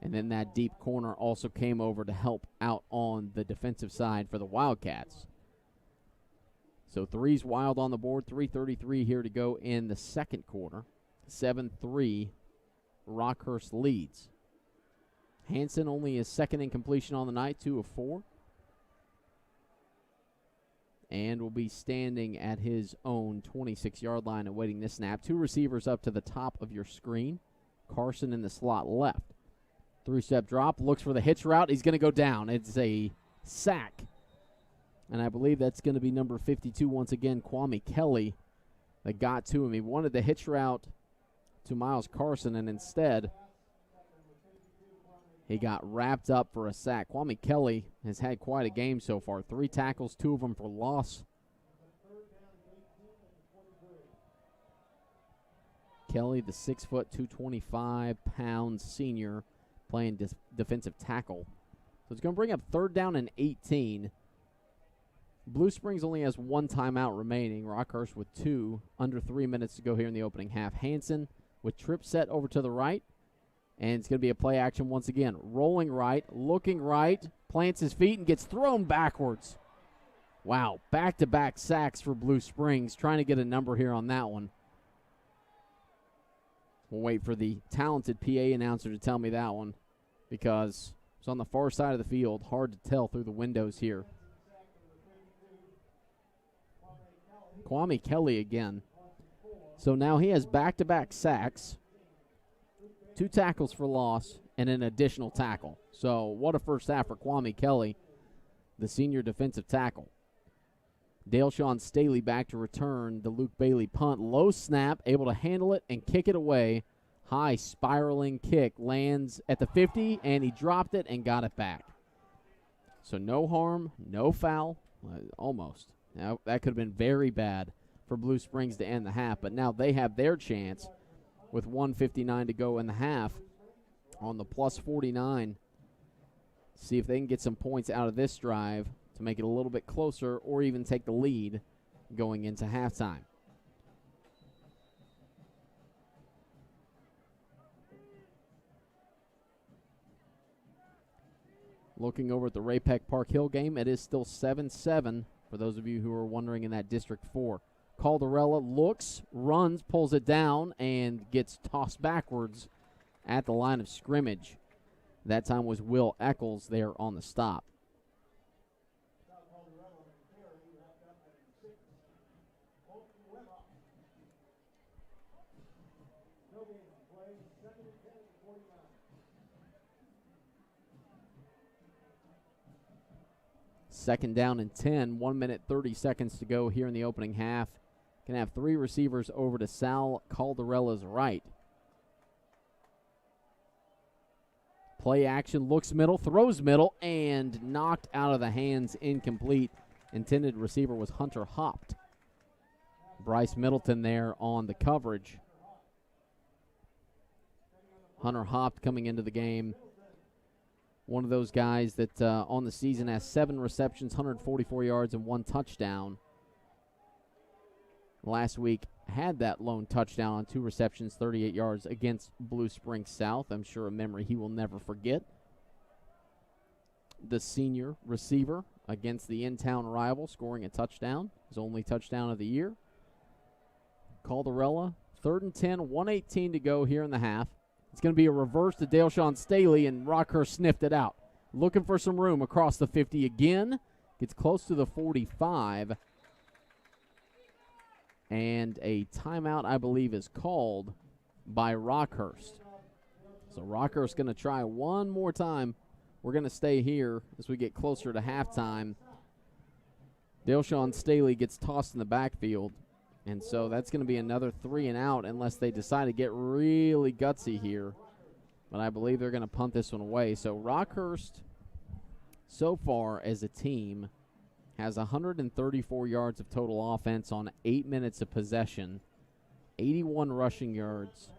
And then that deep corner also came over to help out on the defensive side for the Wildcats. So 3's Wild on the board, 3:33 here to go in the second quarter. 7-3, Rockhurst leads. Hansen only his second incompletion on the night, 2 of 4. And will be standing at his own 26-yard line awaiting this snap. 2 receivers up to the top of your screen. Carson in the slot left. 3-step drop, looks for the hitch route. He's going to go down. It's a sack. And I believe that's going to be number 52 once again, Kwame Kelly, that got to him. He wanted the hitch route to Miles Carson, and instead he got wrapped up for a sack. Kwame Kelly has had quite a game so far. 3 tackles, 2 of them for loss. Kelly, the 6', 225-pound senior, playing defensive tackle. So it's going to bring up 3rd down and 18. Blue Springs only has 1 timeout remaining. Rockhurst with 2, under 3 minutes to go here in the opening half. Hansen with trip set over to the right. And it's going to be a play action once again. Rolling right, looking right, plants his feet and gets thrown backwards. Wow, back-to-back sacks for Blue Springs. Trying to get a number here on that one. We'll wait for the talented PA announcer to tell me that one because it's on the far side of the field. Hard to tell through the windows here. Kwame Kelly again. So now he has back-to-back sacks. 2 tackles for loss, and an additional tackle. So what a first half for Kwame Kelly, the senior defensive tackle. Daleshawn Staley back to return the Luke Bailey punt. Low snap, able to handle it and kick it away. High spiraling kick lands at the 50, and he dropped it and got it back. So no harm, no foul, almost. Now, that could have been very bad for Blue Springs to end the half, but now they have their chance with 1:59 to go in the half on the plus 49. See if they can get some points out of this drive to make it a little bit closer or even take the lead going into halftime. Looking over at the Ray Peck Park Hill game, it is still 7-7 for those of you who are wondering in that District 4. Caldarella looks, runs, pulls it down, and gets tossed backwards at the line of scrimmage. That time was Will Eccles there on the stop. Second down and 10, 1 minute 30 seconds to go here in the opening half. Can have 3 receivers over to Sal Caldarella's right. Play action, looks middle, throws middle, and knocked out of the hands, incomplete. Intended receiver was Hunter Hopt. Bryce Middleton there on the coverage. Hunter Hopt coming into the game. One of those guys that on the season has 7 receptions, 144 yards, and 1 touchdown. Last week had that lone touchdown on 2 receptions, 38 yards against Blue Springs South. I'm sure a memory he will never forget. The senior receiver against the in-town rival, scoring a touchdown, his only touchdown of the year. Caldarella, 3rd and 10, 1:18 to go here in the half. It's going to be a reverse to Daleshawn Staley, and Rockhurst sniffed it out. Looking for some room across the 50 again. Gets close to the 45. And a timeout, I believe, is called by Rockhurst. So Rockhurst going to try one more time. We're going to stay here as we get closer to halftime. Daleshawn Staley gets tossed in the backfield. And so that's going to be another 3 and out unless they decide to get really gutsy here. But I believe they're going to punt this one away. So Rockhurst, so far as a team, has 134 yards of total offense on 8 minutes of possession, 81 rushing yards,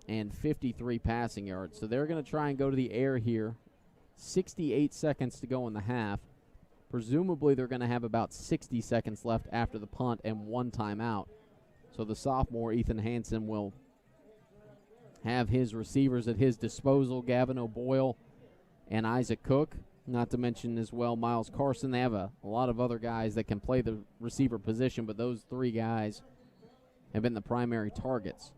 and 53 passing yards. So they're going to try and go to the air here. 68 seconds to go in the half. Presumably they're going to have about 60 seconds left after the punt and 1 timeout. So the sophomore, Ethan Hansen, will have his receivers at his disposal, Gavin O'Boyle and Isaac Cook, not to mention as well Miles Carson. They have a lot of other guys that can play the receiver position, but those 3 guys have been the primary targets.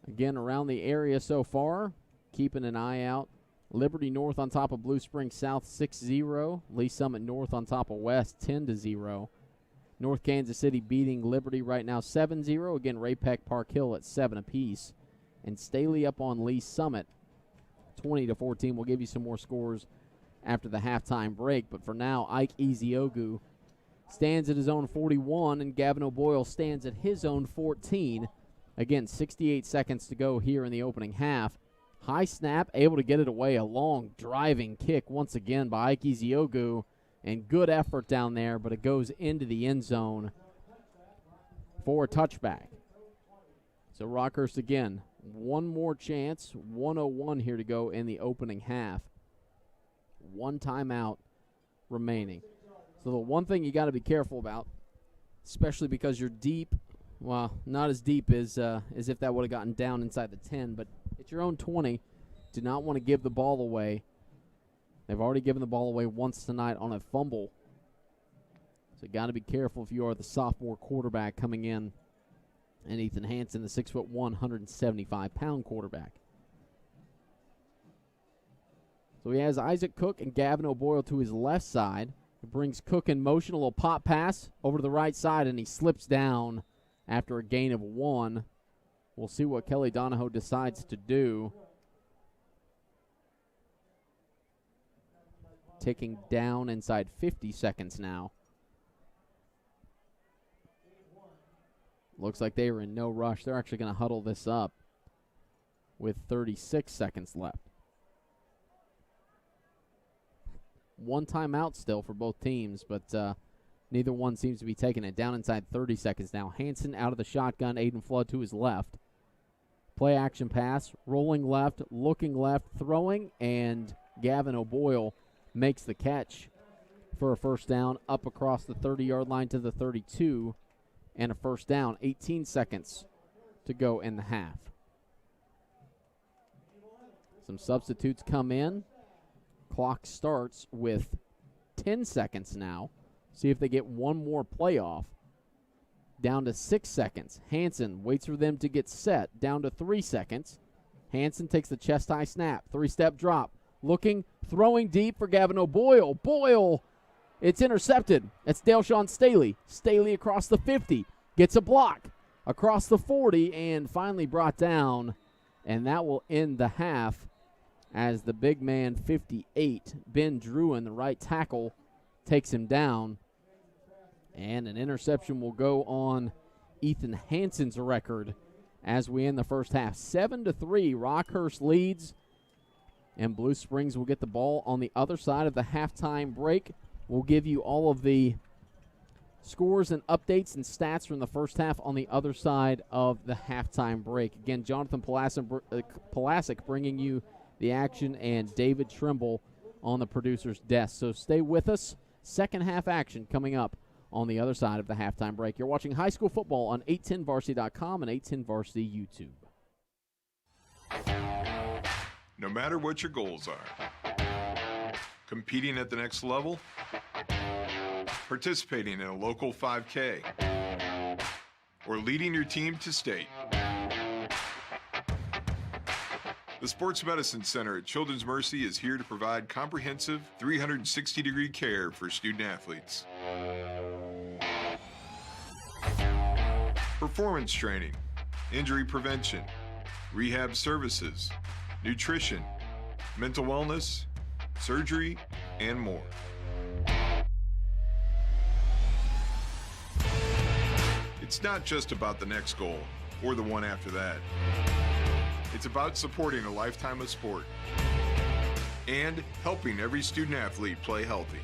Again, around the area so far, keeping an eye out. Liberty North on top of Blue Springs South 6-0. Lee Summit North on top of West 10-0. North Kansas City beating Liberty right now 7-0. Again, Ray Peck Park Hill at 7 apiece. And Staley up on Lee Summit 20-14. We'll give you some more scores after the halftime break. But for now, Ike Eziogu stands at his own 41, and Gavin O'Boyle stands at his own 14. Again, 68 seconds to go here in the opening half. High snap, able to get it away. A long driving kick once again by Ike Eziogu. And good effort down there, but it goes into the end zone for a touchback. So Rockhurst again, one more chance. 1:01 here to go in the opening half. 1 timeout remaining. So the one thing you got to be careful about, especially because you're deep, well, not as deep as if that would have gotten down inside the 10, but it's your own 20. Do not want to give the ball away. They've already given the ball away once tonight on a fumble. So got to be careful if you are the sophomore quarterback coming in. And Ethan Hansen, the 6'1", 175-pound quarterback. So he has Isaac Cook and Gavin O'Boyle to his left side. He brings Cook in motion, a little pop pass over to the right side, and he slips down after a gain of 1 We'll see what Kelly Donahoe decides to do. Ticking down inside 50 seconds now. Looks like they were in no rush. They're actually going to huddle this up with 36 seconds left. One timeout still for both teams, but neither one seems to be taking it. Down inside 30 seconds now. Hansen out of the shotgun. Aiden Flood to his left. Play action pass. Rolling left. Looking left. Throwing. And Gavin O'Boyle makes the catch for a first down up across the 30-yard line to the 32. And a first down. 18 seconds to go in the half. Some substitutes come in. Clock starts with 10 seconds now. See if they get one more play off. Down to 6 seconds. Hansen waits for them to get set. Down to 3 seconds. Hansen takes the chest-high snap. 3-step drop. Looking, throwing deep for Gavin O'Boyle. Boyle, it's intercepted. It's Delshawn Staley. Staley across the 50. Gets a block. Across the 40 and finally brought down. And that will end the half as the big man, 58, Ben Druin, the right tackle, takes him down. And an interception will go on Ethan Hansen's record as we end the first half. 7-3, Rockhurst leads. And Blue Springs will get the ball on the other side of the halftime break. We'll give you all of the scores and updates and stats from the first half on the other side of the halftime break. Again, Jonathan Pulaski bringing you the action, and David Trimble on the producer's desk. So stay with us. Second half action coming up on the other side of the halftime break. You're watching high school football on 810varsity.com and 810varsity YouTube. No matter what your goals are, competing at the next level, participating in a local 5K, or leading your team to state, the Sports Medicine Center at Children's Mercy is here to provide comprehensive 360-degree care for student-athletes. Performance training, injury prevention, rehab services, nutrition, mental wellness, surgery, and more. It's not just about the next goal or the one after that. It's about supporting a lifetime of sport and helping every student athlete play healthy.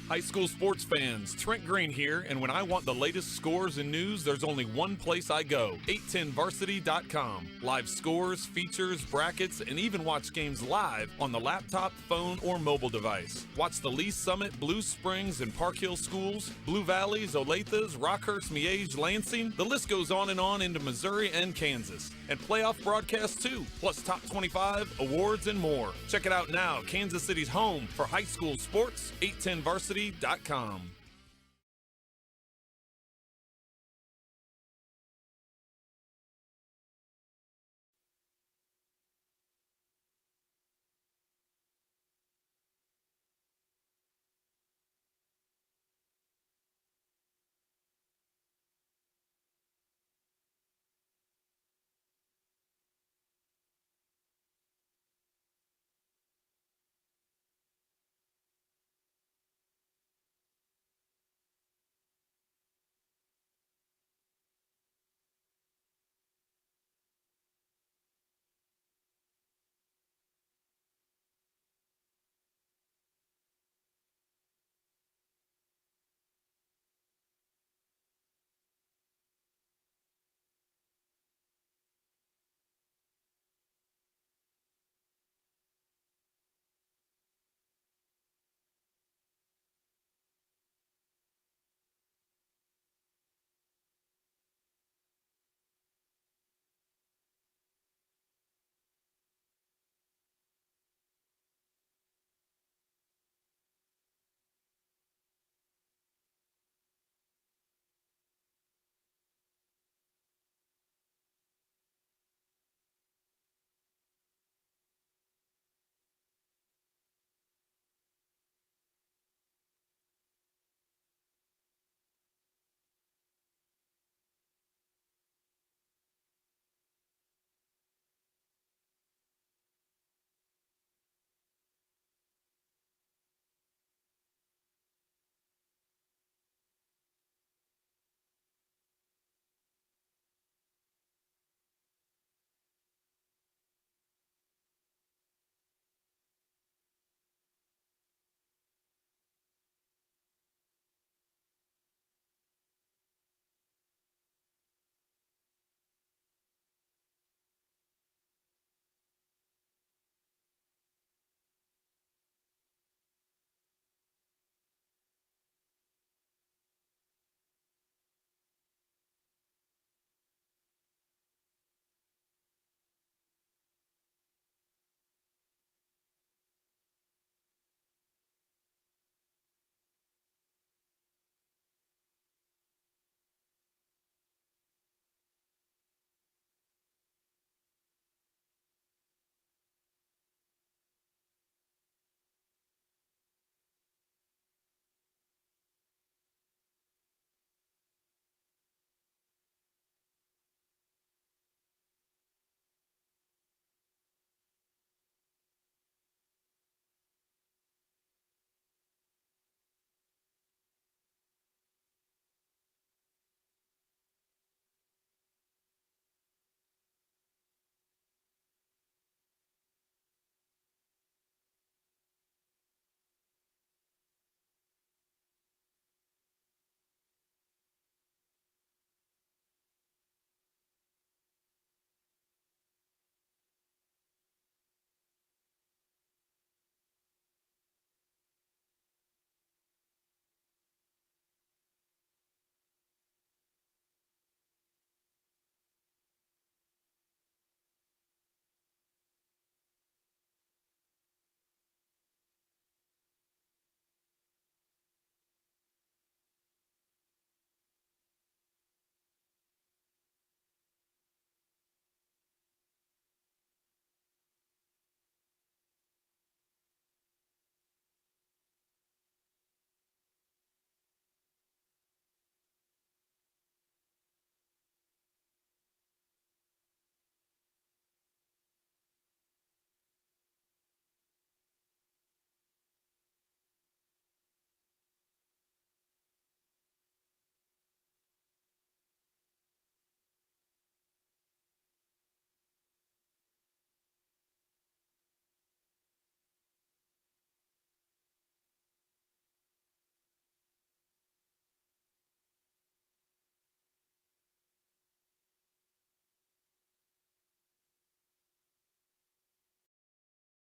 High school sports fans, Trent Green here, and when I want the latest scores and news, there's only one place I go, 810varsity.com. Live scores, features, brackets, and even watch games live on the laptop, phone, or mobile device. Watch the Lee Summit, Blue Springs, and Park Hill schools, Blue Valleys, Olathes, Rockhurst, Miege, Lansing. The list goes on and on into Missouri and Kansas. And playoff broadcasts too, plus top 25, awards, and more. Check it out now, Kansas City's home for high school sports, 810varsity.com.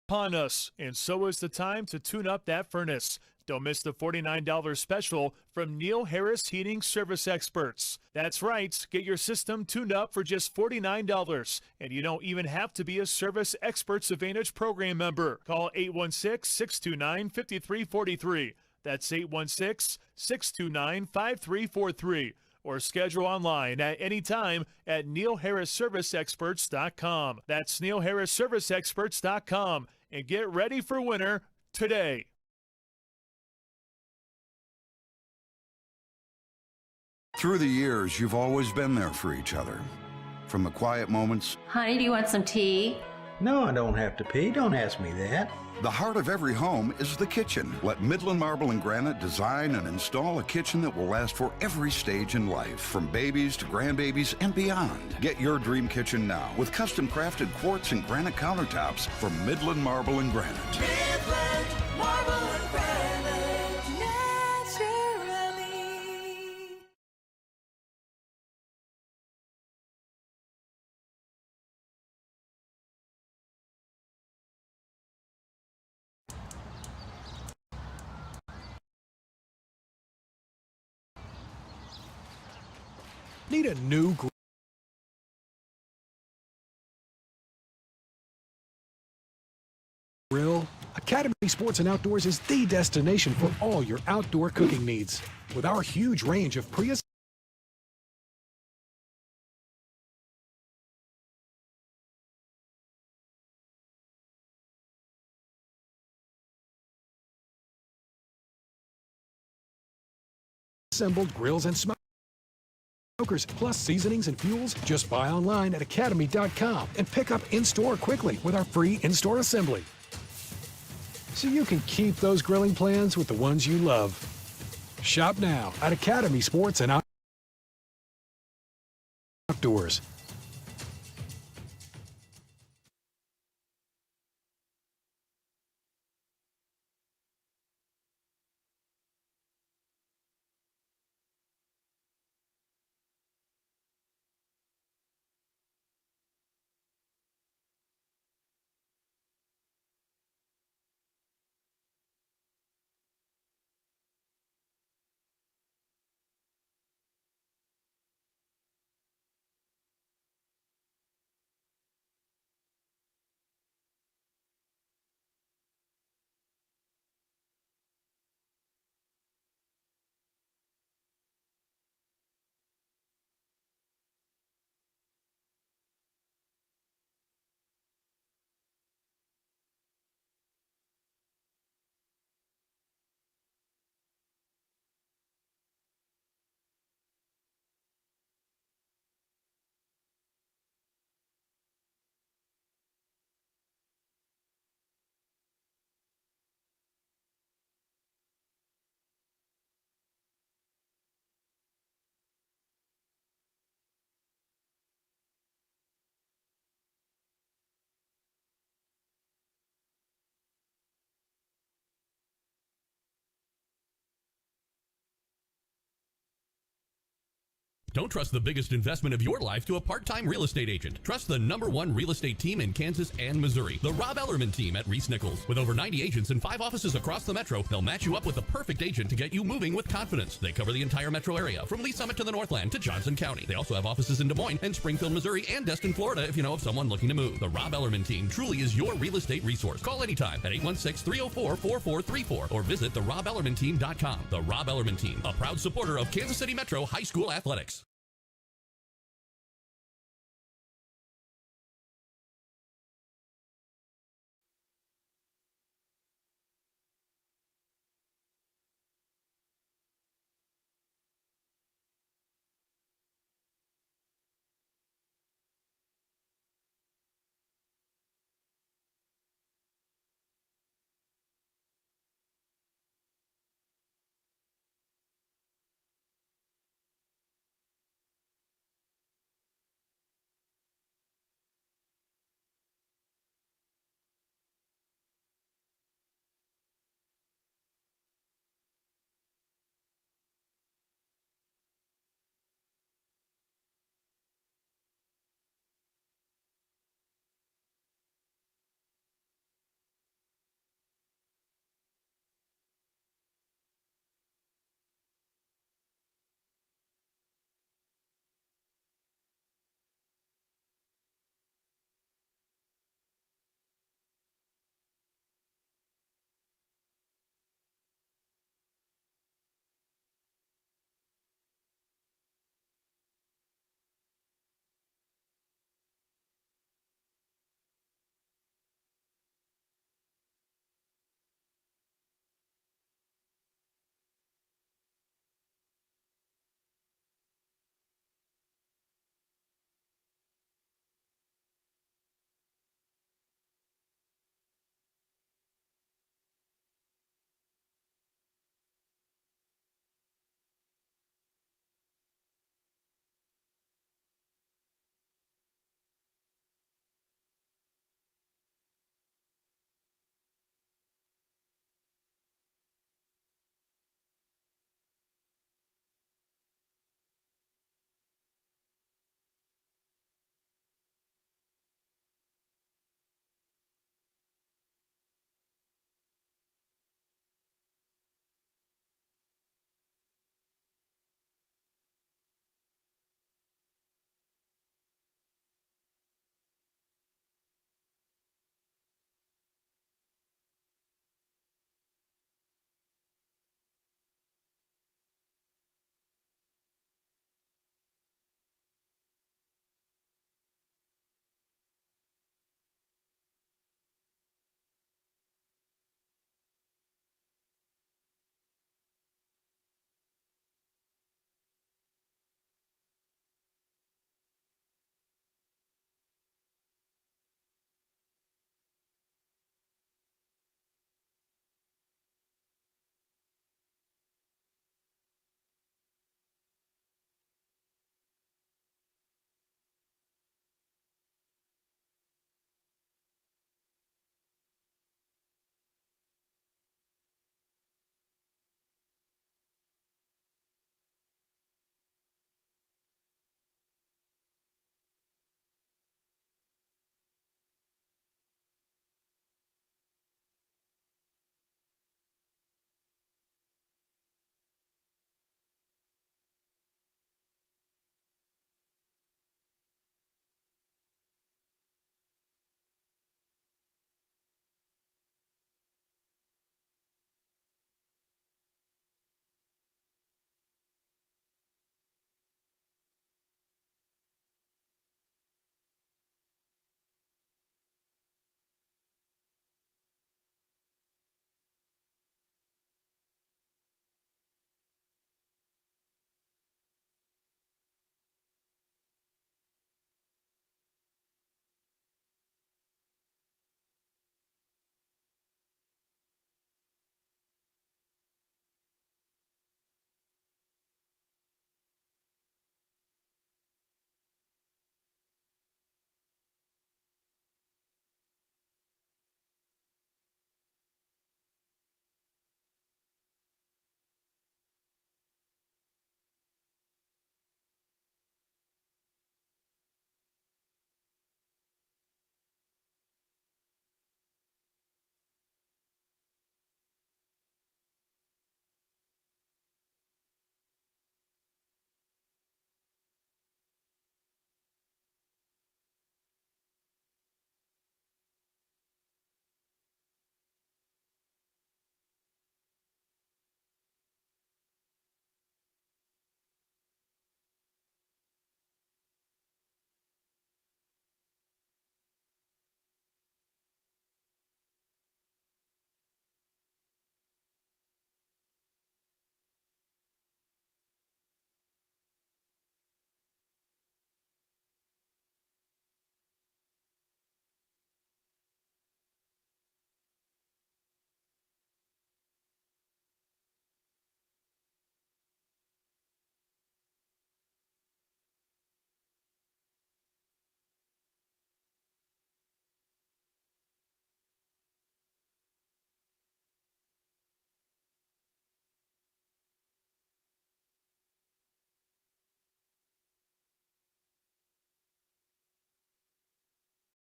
upon us, and so is the time to tune up that furnace. Don't miss the $49 special from Neil Harris Heating Service Experts. That's right, get your system tuned up for just $49, and you don't even have to be a Service Experts Advantage program member. Call 816-629-5343. That's 816-629-5343. Or schedule online at any time at neilharrisserviceexperts.com. That's neilharrisserviceexperts.com. And get ready for winter today. Through the years, you've always been there for each other. From the quiet moments. Honey, do you want some tea? No, I don't have to pee. Don't ask me that. The heart of every home is the kitchen. Let Midland Marble and Granite design and install a kitchen that will last for every stage in life, from babies to grandbabies and beyond. Get your dream kitchen now with custom crafted quartz and granite countertops from Midland Marble and Granite. Midland Marble and Granite, naturally. Need a new grill? Academy Sports and Outdoors is the destination for all your outdoor cooking needs. With our huge range of assembled grills and smokers, plus seasonings and fuels, just buy online at academy.com and pick up in-store quickly with our free in-store assembly. So you can keep those grilling plans with the ones you love. Shop now at Academy Sports and Outdoors. Don't trust the biggest investment of your life to a part-time real estate agent. Trust the #1 real estate team in Kansas and Missouri, the Rob Ellerman team at Reese Nichols. With over 90 agents and 5 offices across the metro, they'll match you up with the perfect agent to get you moving with confidence. They cover the entire metro area, from Lee Summit to the Northland to Johnson County. They also have offices in Des Moines and Springfield, Missouri, and Destin, Florida, if you know of someone looking to move. The Rob Ellerman team truly is your real estate resource. Call anytime at 816-304-4434 or visit therobellermanteam.com. The Rob Ellerman team, a proud supporter of Kansas City Metro High School athletics.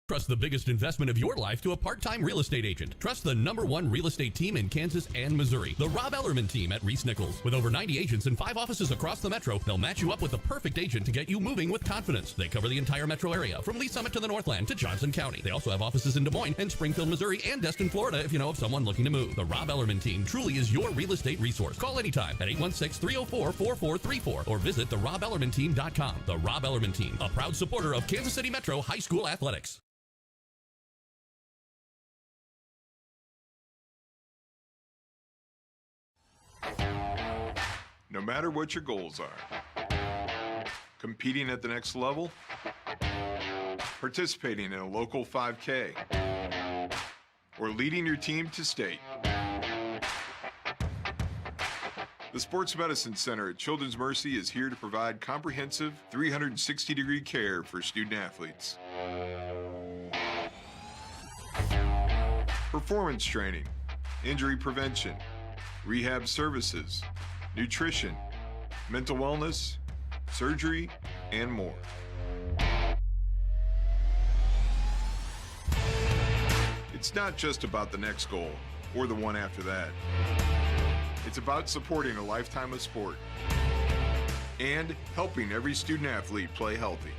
Trust the biggest investment of your life to a part-time real estate agent. Trust the #1 real estate team in Kansas and Missouri, the Rob Ellerman team at Reese Nichols. With over 90 agents and 5 offices across the metro, they'll match you up with the perfect agent to get you moving with confidence. They cover the entire metro area, from Lee Summit to the Northland to Johnson County. They also have offices in Des Moines and Springfield, Missouri, and Destin, Florida, if you know of someone looking to move. The Rob Ellerman team truly is your real estate resource. Call anytime at 816-304-4434 or visit therobellermanteam.com. The Rob Ellerman team, a proud supporter of Kansas City Metro High School athletics. No matter what your goals are, competing at the next level, participating in a local 5K, or leading your team to state. The Sports Medicine Center at Children's Mercy is here to provide comprehensive 360-degree care for student athletes. Performance training, injury prevention, rehab services, nutrition, mental wellness, surgery, and more. It's not just about the next goal or the one after that. It's about supporting a lifetime of sport and helping every student athlete play healthy.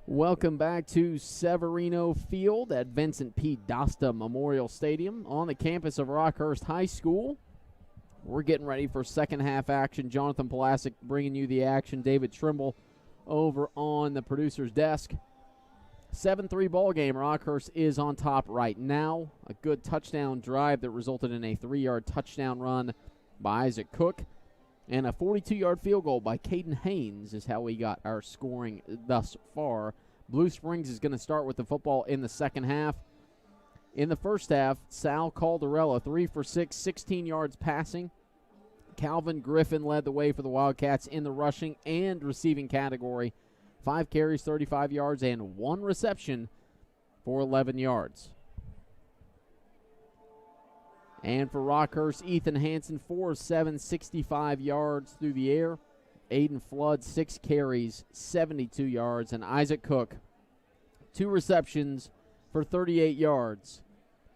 Welcome back to Severino Field at Vincent P. Dosta Memorial Stadium on the campus of Rockhurst High School. We're getting ready for second half action. Jonathan Pulaski bringing you the action. David Trimble over on the producer's desk. 7-3 ball game. Rockhurst is on top right now. A good touchdown drive that resulted in a 3-yard touchdown run by Isaac Cook. And a 42-yard field goal by Caden Haynes is how we got our scoring thus far. Blue Springs is going to start with the football in the second half. In the first half, Sal Caldarella, 3 for 6, 16 yards passing. Calvin Griffin led the way for the Wildcats in the rushing and receiving category. 5 carries, 35 yards, and 1 reception for 11 yards. And for Rockhurst, Ethan Hansen, 4 of 7, 65 yards through the air. Aiden Flood, 6 carries, 72 yards. And Isaac Cook, 2 receptions for 38 yards.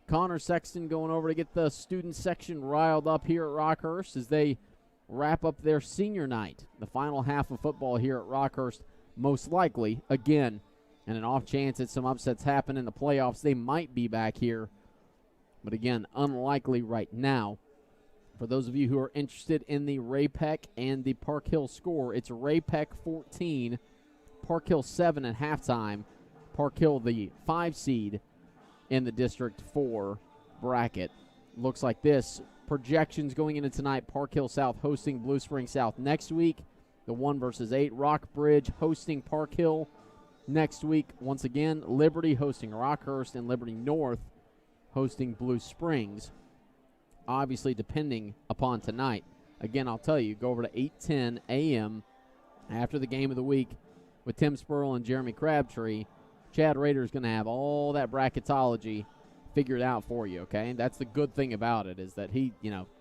Connor Sexton going over to get the student section riled up here at Rockhurst as they wrap up their senior night. The final half of football here at Rockhurst, most likely, again, and an off chance that some upsets happen in the playoffs, they might be back here. But again, unlikely right now. For those of you who are interested in the Ray-Pec and the Park Hill score, it's Ray-Pec 14, Park Hill 7 at halftime. Park Hill, the 5 seed in the District 4 bracket. looks like this. Projections going into tonight, Park Hill South hosting Blue Spring South next week. The 1 versus 8. Rockbridge hosting Park Hill next week. Once again, Liberty hosting Rockhurst, and Liberty North hosting Blue Springs. Obviously, depending upon tonight. Again, I'll tell you, go over to 8:10 a.m. after the game of the week with Tim Spurl and Jeremy Crabtree. Chad Rader is going to have all that bracketology figured out for you, okay? That's the good thing about it, is that he,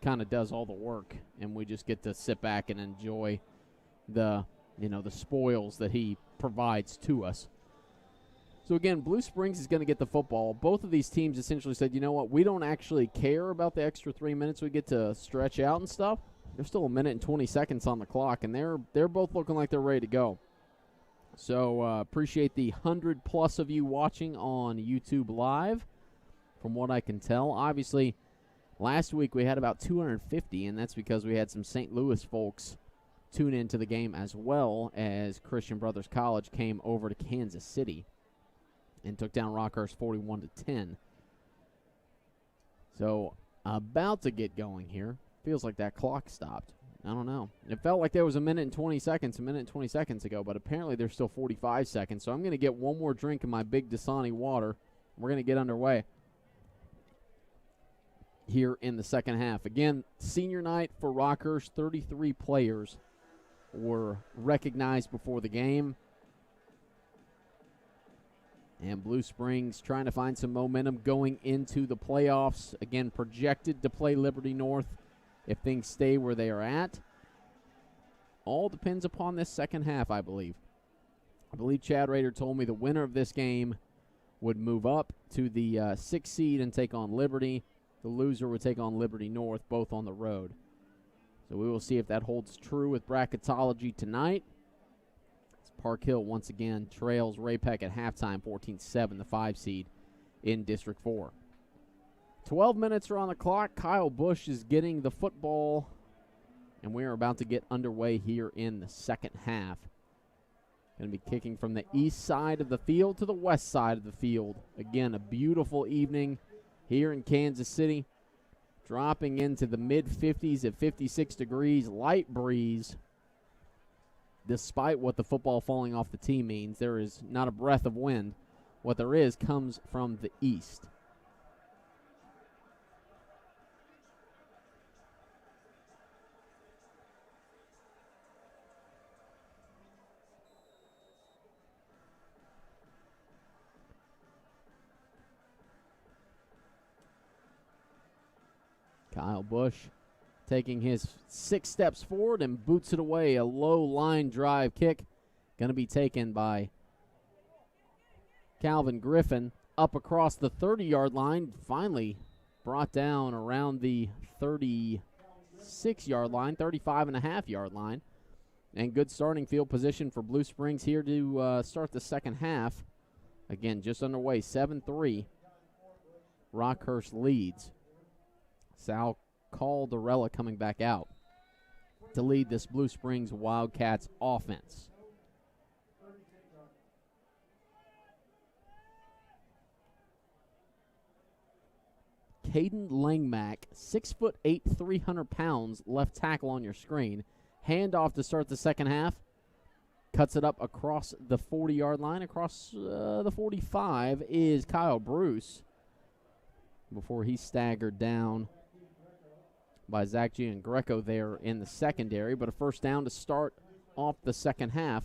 kind of does all the work, and we just get to sit back and enjoy the spoils that he provides to us. So, again, Blue Springs is going to get the football. Both of these teams essentially said, you know what, we don't actually care about the extra 3 minutes we get to stretch out and stuff. There's still 1 minute and 20 seconds on the clock, and they're both looking like they're ready to go. So, appreciate the 100-plus of you watching on YouTube Live, from what I can tell. Obviously, last week we had about 250, and that's because we had some St. Louis folks tune into the game, as well as Christian Brothers College came over to Kansas City and took down Rockhurst 41-10. So, about to get going here. Feels like that clock stopped. I don't know. It felt like there was 1 minute and 20 seconds ago, but apparently there's still 45 seconds. So I'm going to get one more drink of my big Dasani water. We're going to get underway here in the second half. Again, senior night for Rockhurst. 33 players were recognized before the game. And Blue Springs trying to find some momentum going into the playoffs. Again, projected to play Liberty North if things stay where they are at. All depends upon this second half, I believe. I believe Chad Rader told me the winner of this game would move up to the 6th seed and take on Liberty. The loser would take on Liberty North, both on the road. So we will see if that holds true with bracketology tonight. Park Hill, once again, trails Ray-Pec at halftime, 14-7, the 5 seed in District 4. 12 minutes are on the clock. Kyle Bush is getting the football, and we are about to get underway here in the second half. Going to be kicking from the east side of the field to the west side of the field. Again, a beautiful evening here in Kansas City. Dropping into the mid-50s at 56 degrees, light breeze. Despite what the football falling off the tee means, there is not a breath of wind. What there is comes from the east. Kyle Bush taking his 6 steps forward and boots it away. A low line drive kick. Going to be taken by Calvin Griffin up across the 30-yard line. Finally brought down around the 36-yard line, 35.5-yard line. And good starting field position for Blue Springs here to start the second half. Again, just underway, 7-3. Rockhurst leads. Sal Caldarella coming back out to lead this Blue Springs Wildcats offense. Caden Langmack, 6'8", 300 pounds, left tackle on your screen. Handoff to start the second half. Cuts it up across the 40-yard line. Across the 45 is Kyle Bruce before he staggered down by Zach Giangreco there in the secondary, but a first down to start off the second half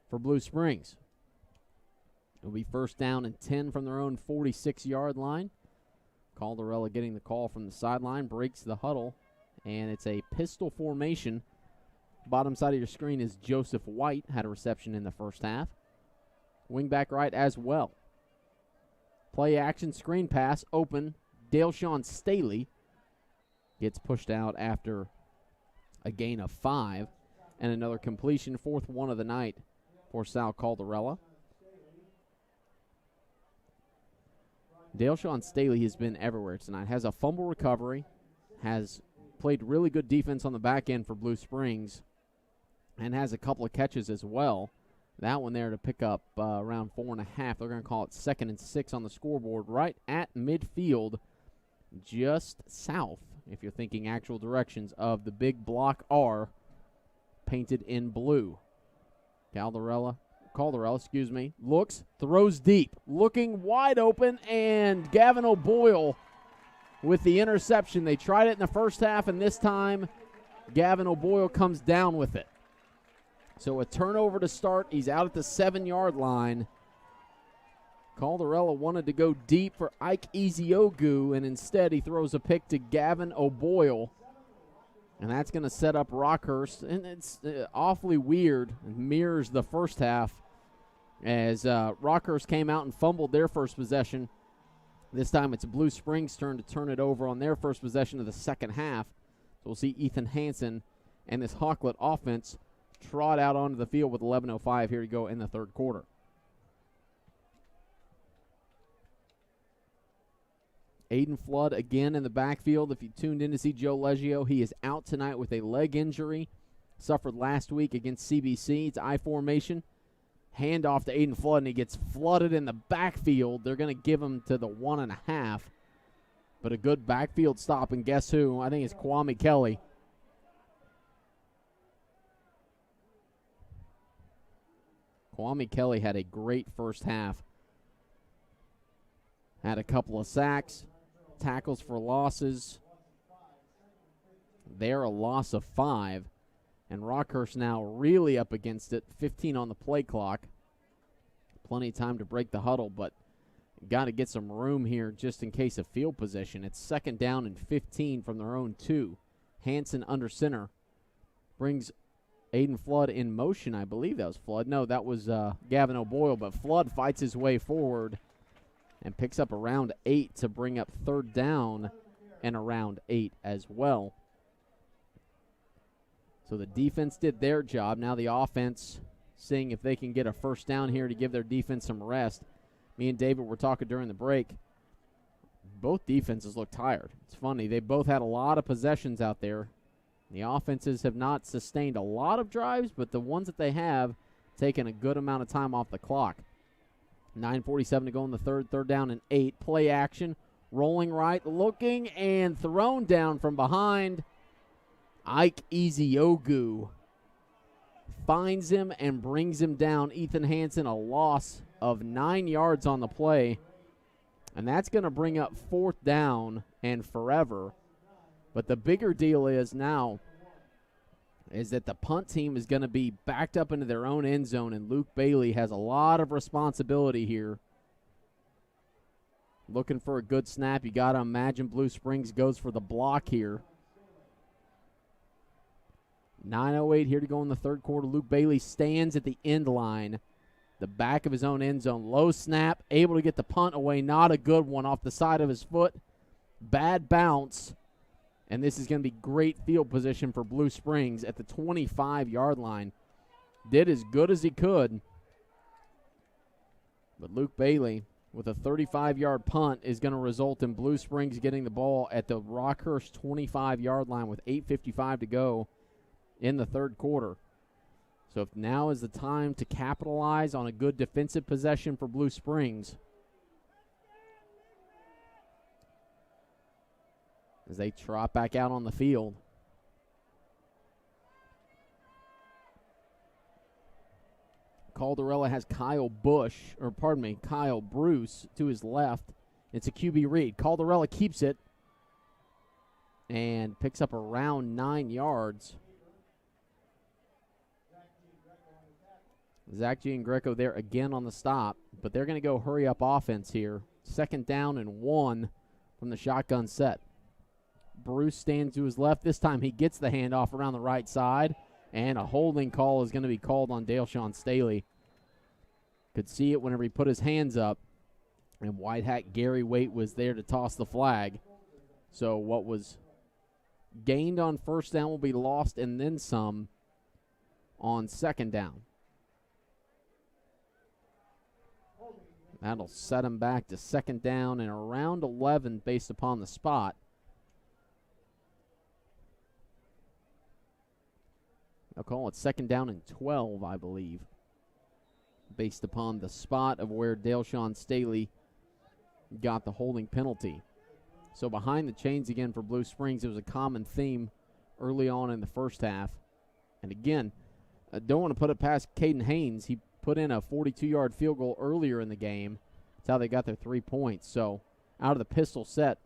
for Blue Springs. It'll be first down and 10 from their own 46-yard line. Caldarella getting the call from the sideline, breaks the huddle, and it's a pistol formation. Bottom side of your screen is Joseph White, had a reception in the first half. Wingback right as well. Play action, screen pass, open. Daleshawn Staley gets pushed out after a gain of 5. And another completion, 4th one of the night for Sal Caldarella. Daleshawn Staley has been everywhere tonight. Has a fumble recovery, has played really good defense on the back end for Blue Springs, and has a couple of catches as well. That one there to pick up around 4.5. They're going to call it 2nd and 6 on the scoreboard right at midfield just south, if you're thinking actual directions, of the big block R painted in blue. Calderella, looks, throws deep, looking wide open, and Gavin O'Boyle with the interception. They tried it in the first half, and this time Gavin O'Boyle comes down with it. So a turnover to start. He's out at the 7-yard line. Calderella wanted to go deep for Ike Eziogu, and instead he throws a pick to Gavin O'Boyle. And that's going to set up Rockhurst. And it's awfully weird. It mirrors the first half as Rockhurst came out and fumbled their first possession. This time it's Blue Springs' turn to turn it over on their first possession of the second half. So we'll see Ethan Hansen and this Hawklet offense trot out onto the field with 11:05 here to go in the third quarter. Aiden Flood again in the backfield. If you tuned in to see Joe Leggio, he is out tonight with a leg injury. Suffered last week against CBC. It's I formation. Handoff to Aiden Flood, and he gets flooded in the backfield. They're going to give him to the 1.5. But a good backfield stop, and guess who? I think it's Kwame Kelly. Kwame Kelly had a great first half. Had a couple of sacks, tackles for losses. They're a loss of 5. And Rockhurst now really up against it. 15 on the play clock. Plenty of time to break the huddle, but got to get some room here just in case of field position. It's 2nd down and 15 from their own 2. Hansen under center. Brings Aiden Flood in motion. I believe that was Flood. No, that was Gavin O'Boyle, but Flood fights his way forward and picks up around 8 to bring up 3rd down and around 8 as well. So the defense did their job. Now the offense seeing if they can get a first down here to give their defense some rest. Me and David were talking during the break. Both defenses look tired. It's funny. They both had a lot of possessions out there. The offenses have not sustained a lot of drives, but the ones that they have taken a good amount of time off the clock. 9:47 to go in the third. 3rd down and 8. Play action. Rolling right. Looking and thrown down from behind. Ike Eziogu finds him and brings him down. Ethan Hansen, a loss of 9 yards on the play. And that's going to bring up 4th down and forever. But the bigger deal is now is that the punt team is going to be backed up into their own end zone, and Luke Bailey has a lot of responsibility here. Looking for a good snap. You got to imagine Blue Springs goes for the block here. 9:08 here to go in the third quarter. Luke Bailey stands at the end line, the back of his own end zone. Low snap, able to get the punt away. Not a good one off the side of his foot. Bad bounce. And this is going to be great field position for Blue Springs at the 25-yard line. Did as good as he could. But Luke Bailey with a 35-yard punt is going to result in Blue Springs getting the ball at the Rockhurst 25-yard line with 8:55 to go in the third quarter. So if now is the time to capitalize on a good defensive possession for Blue Springs, as they trot back out on the field. Calderella has Kyle Bruce to his left. It's a QB read. Calderella keeps it and picks up around 9 yards. Zach Giangreco there again on the stop, but they're going to go hurry up offense here. 2nd down and 1 from the shotgun set. Bruce stands to his left. This time he gets the handoff around the right side, and a holding call is going to be called on Dale-Sean Staley. Could see it whenever he put his hands up, and white hat Gary Waite was there to toss the flag. So what was gained on 1st down will be lost and then some on 2nd down. That'll set him back to 2nd down and around 11 based upon the spot. They'll call it 2nd down and 12, I believe, based upon the spot of where Dale-Sean Staley got the holding penalty. So behind the chains again for Blue Springs. It was a common theme early on in the first half. And again, I don't want to put it past Caden Haynes. He put in a 42-yard field goal earlier in the game. That's how they got their 3 points. So out of the pistol set,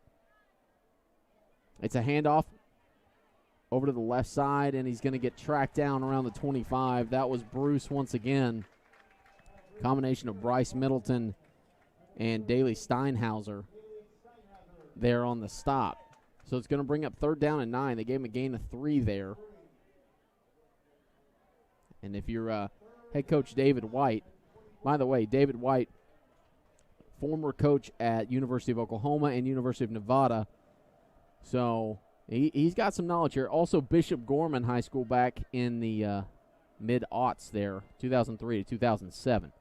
it's a handoff over to the left side, and he's going to get tracked down around the 25. That was Bruce once again. Combination of Bryce Middleton and Daley Steinhauser there on the stop. So it's going to bring up 3rd down and 9. They gave him a gain of 3 there. And if you're head coach David White, by the way, David White, former coach at University of Oklahoma and University of Nevada. So he's got some knowledge here. Also Bishop Gorman High School back in the mid-aughts there, 2003 to 2007.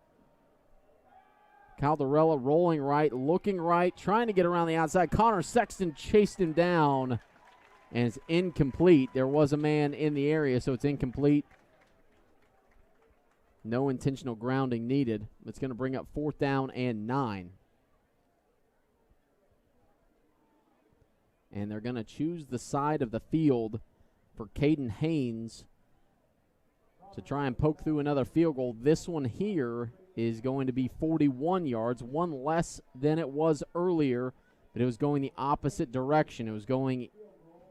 Caldarella rolling right, looking right, trying to get around the outside. Connor Sexton chased him down, and it's incomplete. There was a man in the area, so it's incomplete. No intentional grounding needed. It's going to bring up 4th down and 9. And they're going to choose the side of the field for Caden Haynes to try and poke through another field goal. This one here is going to be 41 yards, one less than it was earlier, but it was going the opposite direction. It was going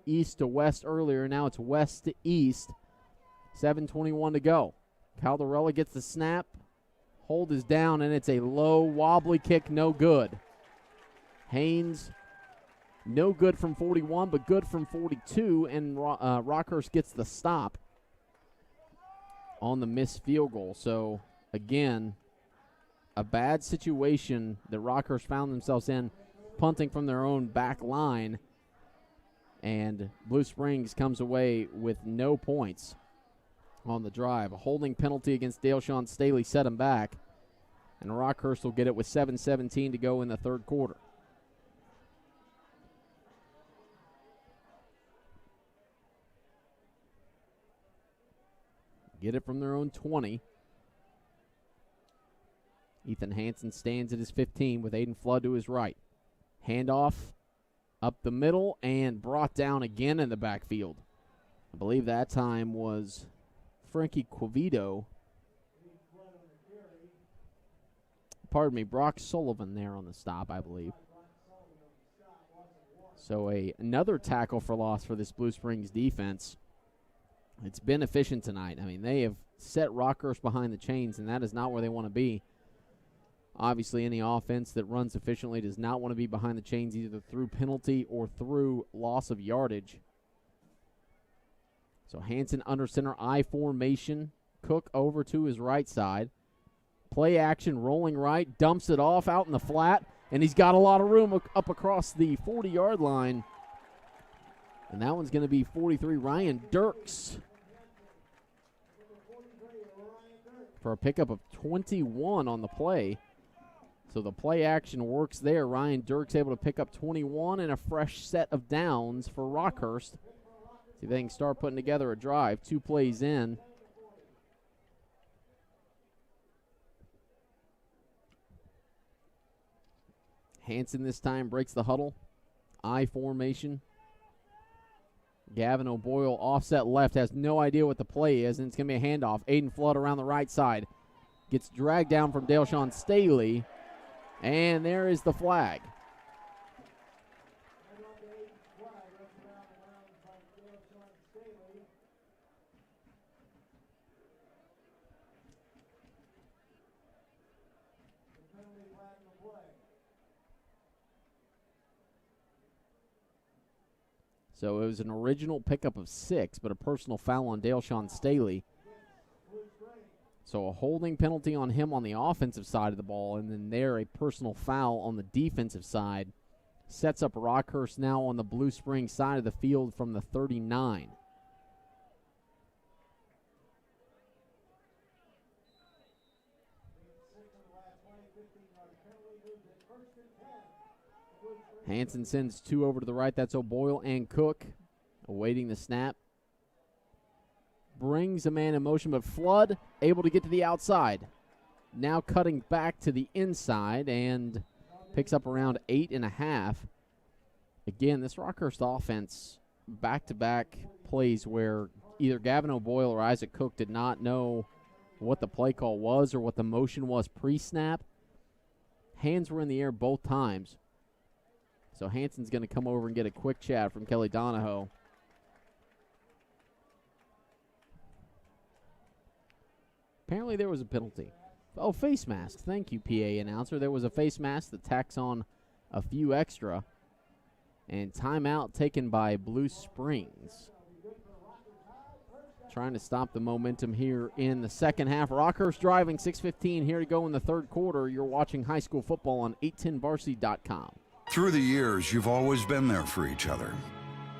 east to west earlier. Now it's west to east. 7:21 to go. Caldarella gets the snap. Hold is down, and it's a low, wobbly kick, no good. Haynes, no good from 41, but good from 42, and Rockhurst gets the stop on the missed field goal. So, again, a bad situation that Rockhurst found themselves in, punting from their own back line, and Blue Springs comes away with no points on the drive. A holding penalty against Dale-Shawn Staley set him back, and Rockhurst will get it with 7:17 to go in the 3rd quarter. Get it from their own 20. Ethan Hansen stands at his 15 with Aiden Flood to his right. Handoff up the middle and brought down again in the backfield. I believe that time was Frankie Quavito. Pardon me, Brock Sullivan there on the stop, I believe. So another tackle for loss for this Blue Springs defense. It's been efficient tonight. I mean, they have set Rockhurst behind the chains, and that is not where they want to be. Obviously, any offense that runs efficiently does not want to be behind the chains either through penalty or through loss of yardage. So Hansen under center, I formation. Cook over to his right side. Play action, rolling right, dumps it off out in the flat, and he's got a lot of room up across the 40-yard line. And that one's going to be 43, Ryan Dirks, for a pickup of 21 on the play. So the play action works there. Ryan Dirks able to pick up 21 and a fresh set of downs for Rockhurst. See if they can start putting together a drive. 2 plays in. Hansen this time breaks the huddle. I formation. Gavin O'Boyle offset left, has no idea what the play is, and it's going to be a handoff. Aiden Flood around the right side. Gets dragged down from Dale-Shawn Staley, and there is the flag. So it was an original pickup of 6, but a personal foul on Dale-Shawn Staley. So a holding penalty on him on the offensive side of the ball, and then there a personal foul on the defensive side. Sets up Rockhurst now on the Blue Springs side of the field from the 39. Hansen sends 2 over to the right. That's O'Boyle and Cook awaiting the snap. Brings a man in motion, but Flood able to get to the outside. Now cutting back to the inside and picks up around 8.5. Again, this Rockhurst offense, back-to-back plays where either Gavin O'Boyle or Isaac Cook did not know what the play call was or what the motion was pre-snap. Hands were in the air both times. So Hanson's going to come over and get a quick chat from Kelly Donahoe. Apparently there was a penalty. Oh, face mask. Thank you, PA announcer. There was a face mask that tacks on a few extra. And timeout taken by Blue Springs. Trying to stop the momentum here in the second half. Rockhurst driving, 6:15 here to go in the third quarter. You're watching high school football on 810varsity.com. Through the years, you've always been there for each other.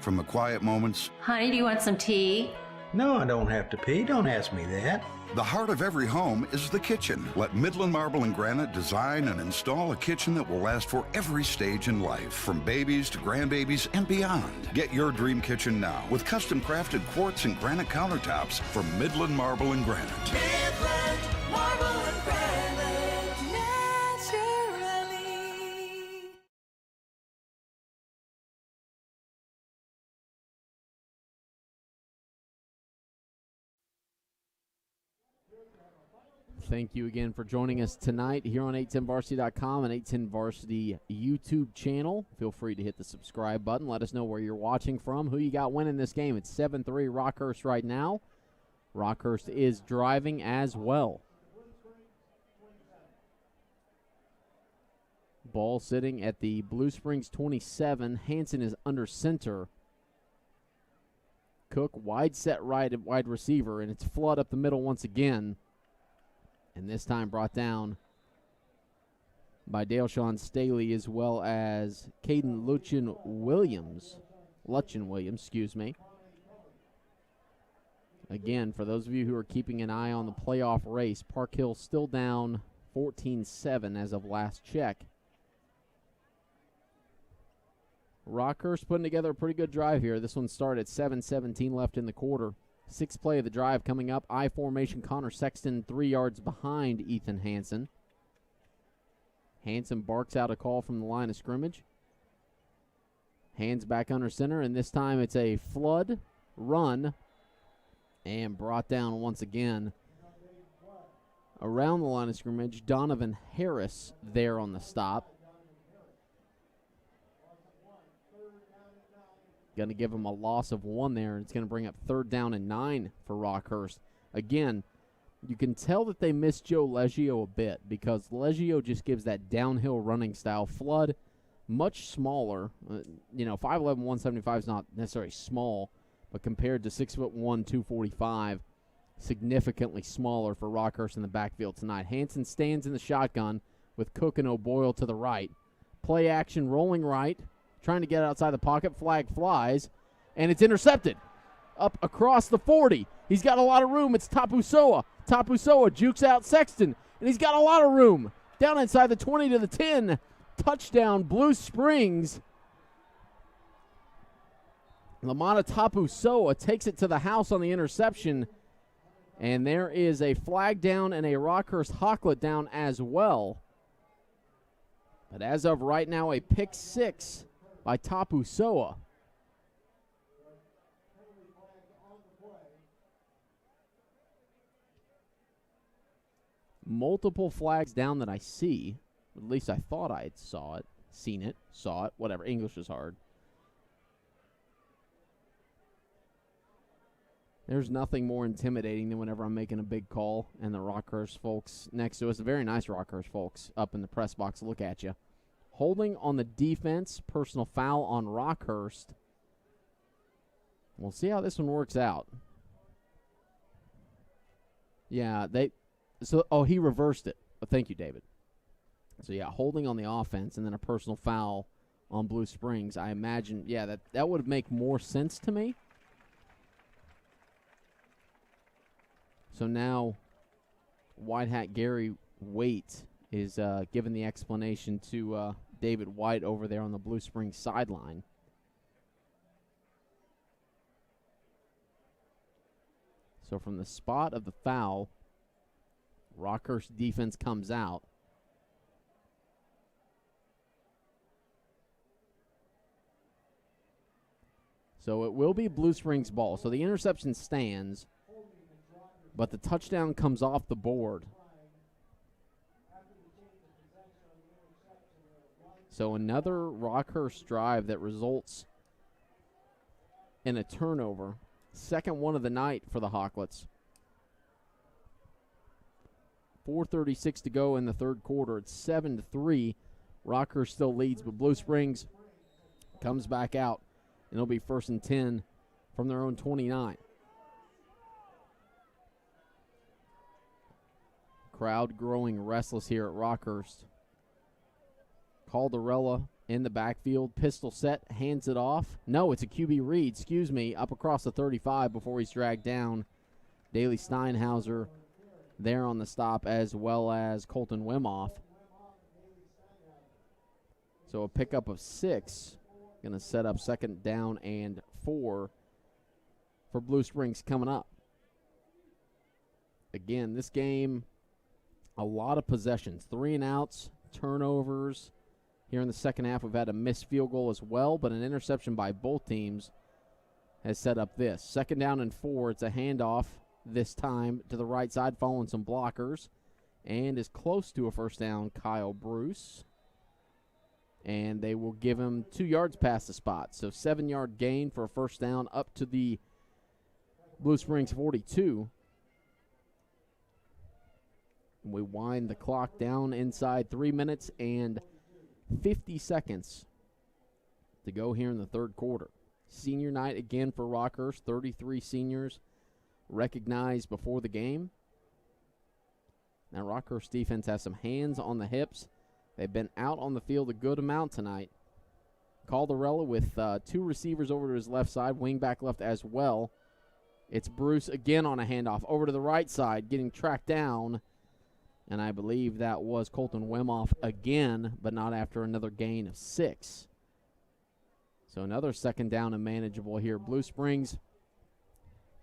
From the quiet moments, Honey, do you want some tea? No, I don't have to pee. Don't ask me that. the heart of every home is the kitchen. Let Midland Marble and Granite design and install a kitchen that will last for every stage in life, from babies to grandbabies and beyond. Get your dream kitchen now with custom crafted quartz and granite countertops from Midland Marble and Granite. Midland Marble and Granite, naturally. Thank you again for joining us tonight here on 810varsity.com and 810varsity YouTube channel. Feel free to hit the subscribe button. Let us know where you're watching from, who you got winning this game. It's 7-3 Rockhurst right now. Rockhurst is driving as well. Ball sitting at the Blue Springs 27. Hanson is under center. Cook wide set right at wide receiver, and it's Flood up the middle once again. And this time brought down by Daleshawn Staley as well as Caden Lutchen Williams, excuse me. Again, for those of you who are keeping an eye on the playoff race, Park Hill still down 14-7 as of last check. Rockhurst putting together a pretty good drive here. This one started at 7:17 left in the quarter. Sixth play of the drive coming up. I formation, Connor Sexton 3 yards behind Ethan Hanson. Hanson barks out a call from the line of scrimmage. Hands back under center, and this time it's a Flood run and brought down once again around the line of scrimmage. Donovan Harris there on the stop. Going to give him a loss of 1 there, and it's going to bring up 3rd down and 9 for Rockhurst. Again, you can tell that they miss Joe Leggio a bit because Leggio just gives that downhill running style. Flood, much smaller. 5'11", 175 is not necessarily small, but compared to 6'1", 245, significantly smaller for Rockhurst in the backfield tonight. Hanson stands in the shotgun with Cook and O'Boyle to the right. Play action, rolling right. Trying to get outside the pocket, flag flies, and it's intercepted. Up across the 40. He's got a lot of room. It's Tapusoa. Tapusoa jukes out Sexton, and he's got a lot of room. Down inside the 20 to the 10. Touchdown, Blue Springs. Lamana Tapusoa takes it to the house on the interception, and there is a flag down and a Rockhurst Hawklet down as well. But as of right now, a pick 6 by Tapusoa. Multiple flags down that I see. At least I thought I had saw it, whatever. English is hard. There's nothing more intimidating than whenever I'm making a big call and the Rockhurst folks next to us, the very nice Rockhurst folks up in the press box look at you. Holding on the defense, personal foul on Rockhurst. We'll see how this one works out. Yeah, he reversed it. Thank you, David. So, yeah, holding on the offense and then a personal foul on Blue Springs. I imagine, that would make more sense to me. So now, White Hat Gary Waite is giving the explanation to David White over there on the Blue Springs sideline. So from the spot of the foul, Rockhurst defense comes out. So it will be Blue Springs ball. So the interception stands, but the touchdown comes off the board. So another Rockhurst drive that results in a turnover. Second one of the night for the Hawklets. 4:36 to go in the third quarter. It's 7-3. Rockhurst still leads, but Blue Springs comes back out, and it'll be 1st and 10 from their own 29. Crowd growing restless here at Rockhurst. Caldarella in the backfield, pistol set, hands it off. No, it's a QB read, up across the 35 before he's dragged down. Daley Steinhauser there on the stop, as well as Colton Wimoff. So a pickup of 6. Going to set up 2nd down and 4 for Blue Springs coming up. Again, this game, a lot of possessions. 3 and outs, turnovers. Here in the second half, we've had a missed field goal as well, but an interception by both teams has set up this. 2nd down and 4. It's a handoff this time to the right side, following some blockers, and is close to a 1st down, Kyle Bruce. And they will give him 2 yards past the spot. So 7-yard gain for a 1st down up to the Blue Springs 42. And we wind the clock down inside 3 minutes and 50 seconds to go here in the third quarter. Senior night again for Rockhurst. 33 seniors recognized before the game. Now Rockhurst defense has some hands on the hips. They've been out on the field a good amount tonight. Caldarella with 2 receivers over to his left side, wingback left as well. It's Bruce again on a handoff over to the right side, getting tracked down. And I believe that was Colton Wimoff again, but not after another gain of 6. So another 2nd down and manageable here. Blue Springs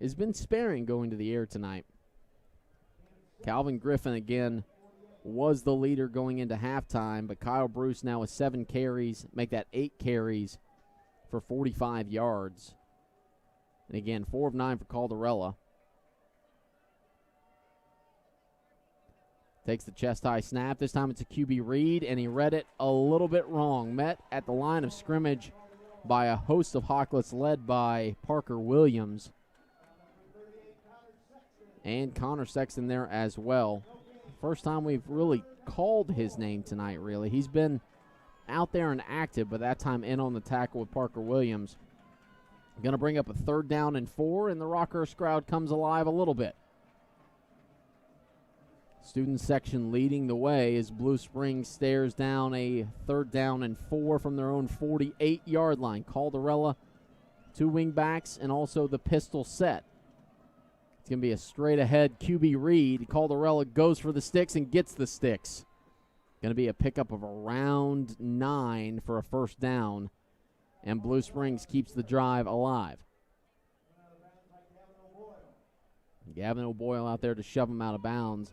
has been sparing going to the air tonight. Calvin Griffin again was the leader going into halftime, but Kyle Bruce now with 7 carries, make that 8 carries for 45 yards. And again, 4 of 9 for Caldarella. Takes the chest-high snap. This time it's a QB read, and he read it a little bit wrong. Met at the line of scrimmage by a host of Hawklets led by Parker Williams. And Connor Sexton there as well. First time we've really called his name tonight, really. He's been out there and active, but that time in on the tackle with Parker Williams. Going to bring up a 3rd down and 4, and the Rockhurst crowd comes alive a little bit. Student section leading the way as Blue Springs stares down a 3rd down and 4 from their own 48-yard line. Caldarella, 2 wing backs, and also the pistol set. It's going to be a straight-ahead QB read. Caldarella goes for the sticks and gets the sticks. Going to be a pickup of around 9 for a 1st down, and Blue Springs keeps the drive alive. Gavin O'Boyle out there to shove him out of bounds,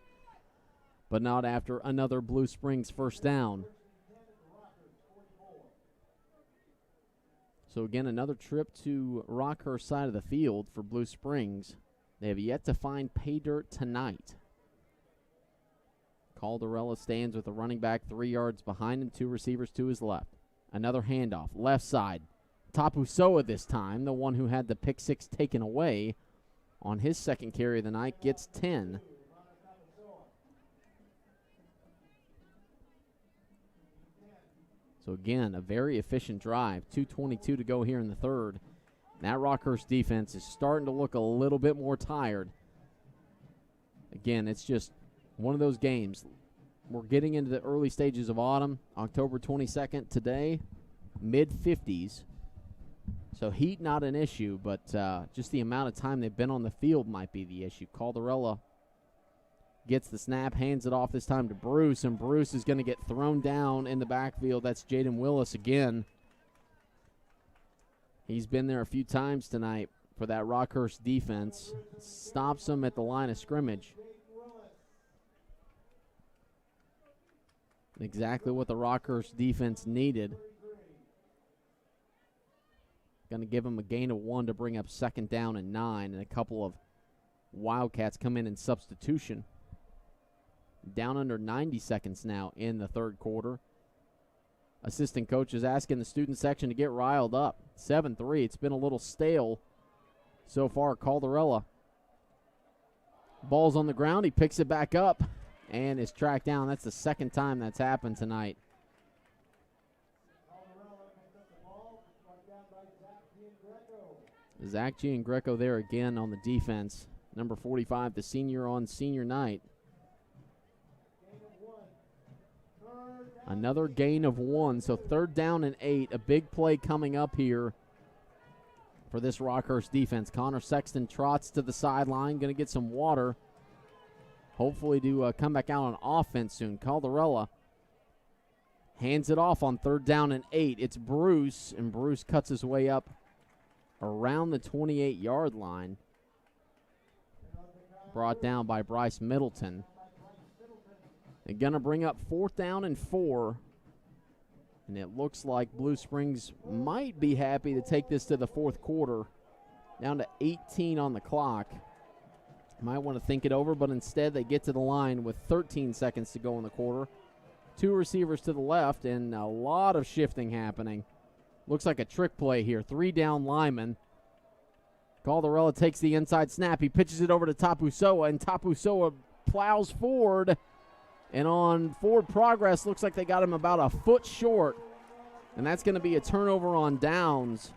but not after another Blue Springs 1st down. So again, another trip to Rockhurst side of the field for Blue Springs. They have yet to find pay dirt tonight. Caldarella stands with a running back 3 yards behind him, 2 receivers to his left. Another handoff, left side. Tapu Soa this time, the one who had the pick 6 taken away on his 2nd carry of the night, gets 10. So again, a very efficient drive. 2:22 to go here in the third. That Rockhurst defense is starting to look a little bit more tired. Again, it's just one of those games. We're getting into the early stages of autumn. October 22nd today, mid-50s. So heat not an issue, but just the amount of time they've been on the field might be the issue. Caldarella gets the snap, hands it off this time to Bruce, and Bruce is going to get thrown down in the backfield. That's Jaden Willis again. He's been there a few times tonight for that Rockhurst defense. Stops him at the line of scrimmage. Exactly what the Rockhurst defense needed. Going to give him a gain of 1 to bring up 2nd down and 9, and a couple of Wildcats come in substitution. Down under 90 seconds now in the third quarter. Assistant coach is asking the student section to get riled up. 7-3. It's been a little stale so far. Caldarella. Ball's on the ground. He picks it back up and is tracked down. That's the second time that's happened tonight. Zach Giangreco there again on the defense. Number 45, the senior on senior night. Another gain of 1, so 3rd down and 8. A big play coming up here for this Rockhurst defense. Connor Sexton trots to the sideline, going to get some water. Hopefully to come back out on offense soon. Caldarella hands it off on 3rd down and 8. It's Bruce, and Bruce cuts his way up around the 28-yard line. Brought down by Bryce Middleton. They're going to bring up 4th down and 4. And it looks like Blue Springs might be happy to take this to the fourth quarter. Down to 18 on the clock. Might want to think it over, but instead they get to the line with 13 seconds to go in the quarter. 2 receivers to the left and a lot of shifting happening. Looks like a trick play here. 3 down linemen. Caldarella takes the inside snap. He pitches it over to Tapusoa, and Tapusoa plows forward. And on forward progress, looks like they got him about a foot short. And that's going to be a turnover on downs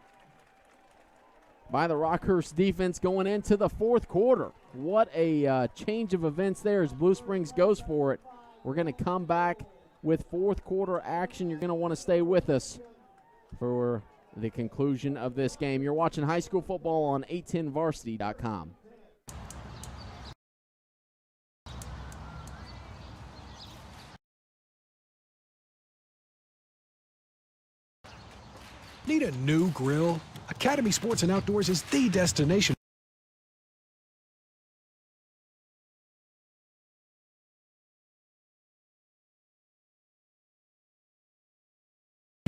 by the Rockhurst defense going into the fourth quarter. What a change of events there as Blue Springs goes for it. We're going to come back with fourth quarter action. You're going to want to stay with us for the conclusion of this game. You're watching high school football on 810varsity.com. Need a new grill? Academy Sports and Outdoors is the destination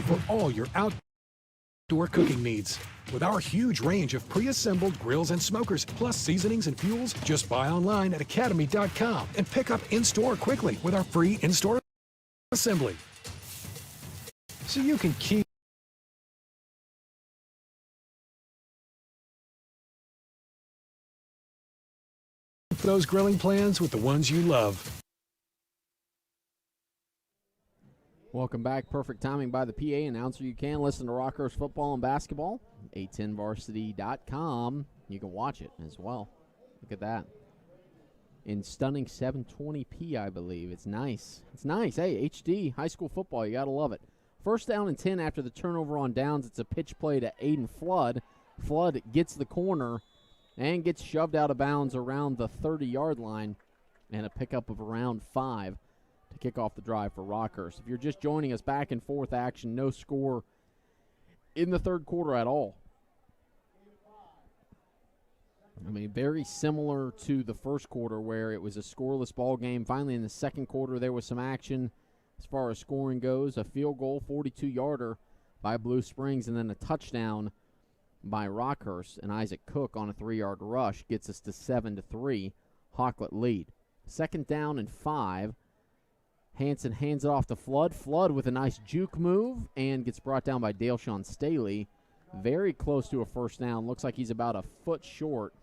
for all your outdoor cooking needs. With our huge range of pre-assembled grills and smokers, plus seasonings and fuels, just buy online at academy.com and pick up in-store quickly with our free in-store assembly. So you can keep those grilling plans with the ones you love. Welcome back. Perfect timing by the PA announcer. You can listen to Rockhurst football and basketball. 810varsity.com. You can watch it as well. Look at that. In stunning 720p, I believe. It's nice. It's nice. Hey, HD, high school football. You got to love it. First down and 10 after the turnover on downs. It's a pitch play to Aiden Flood. Flood gets the corner and gets shoved out of bounds around the 30-yard line, and a pickup of around 5 to kick off the drive for Rockhurst. If you're just joining us, back and forth action, no score in the third quarter at all. I mean, very similar to the first quarter where it was a scoreless ball game. Finally, in the second quarter, there was some action as far as scoring goes. A field goal, 42-yarder by Blue Springs, and then a touchdown by Rockhurst, and Isaac Cook on a 3-yard rush gets us to 7-3. Hawklet lead. Second down and 5. Hanson hands it off to Flood. Flood with a nice juke move and gets brought down by Daleshawn Staley. Very close to a first down. Looks like he's about a foot short.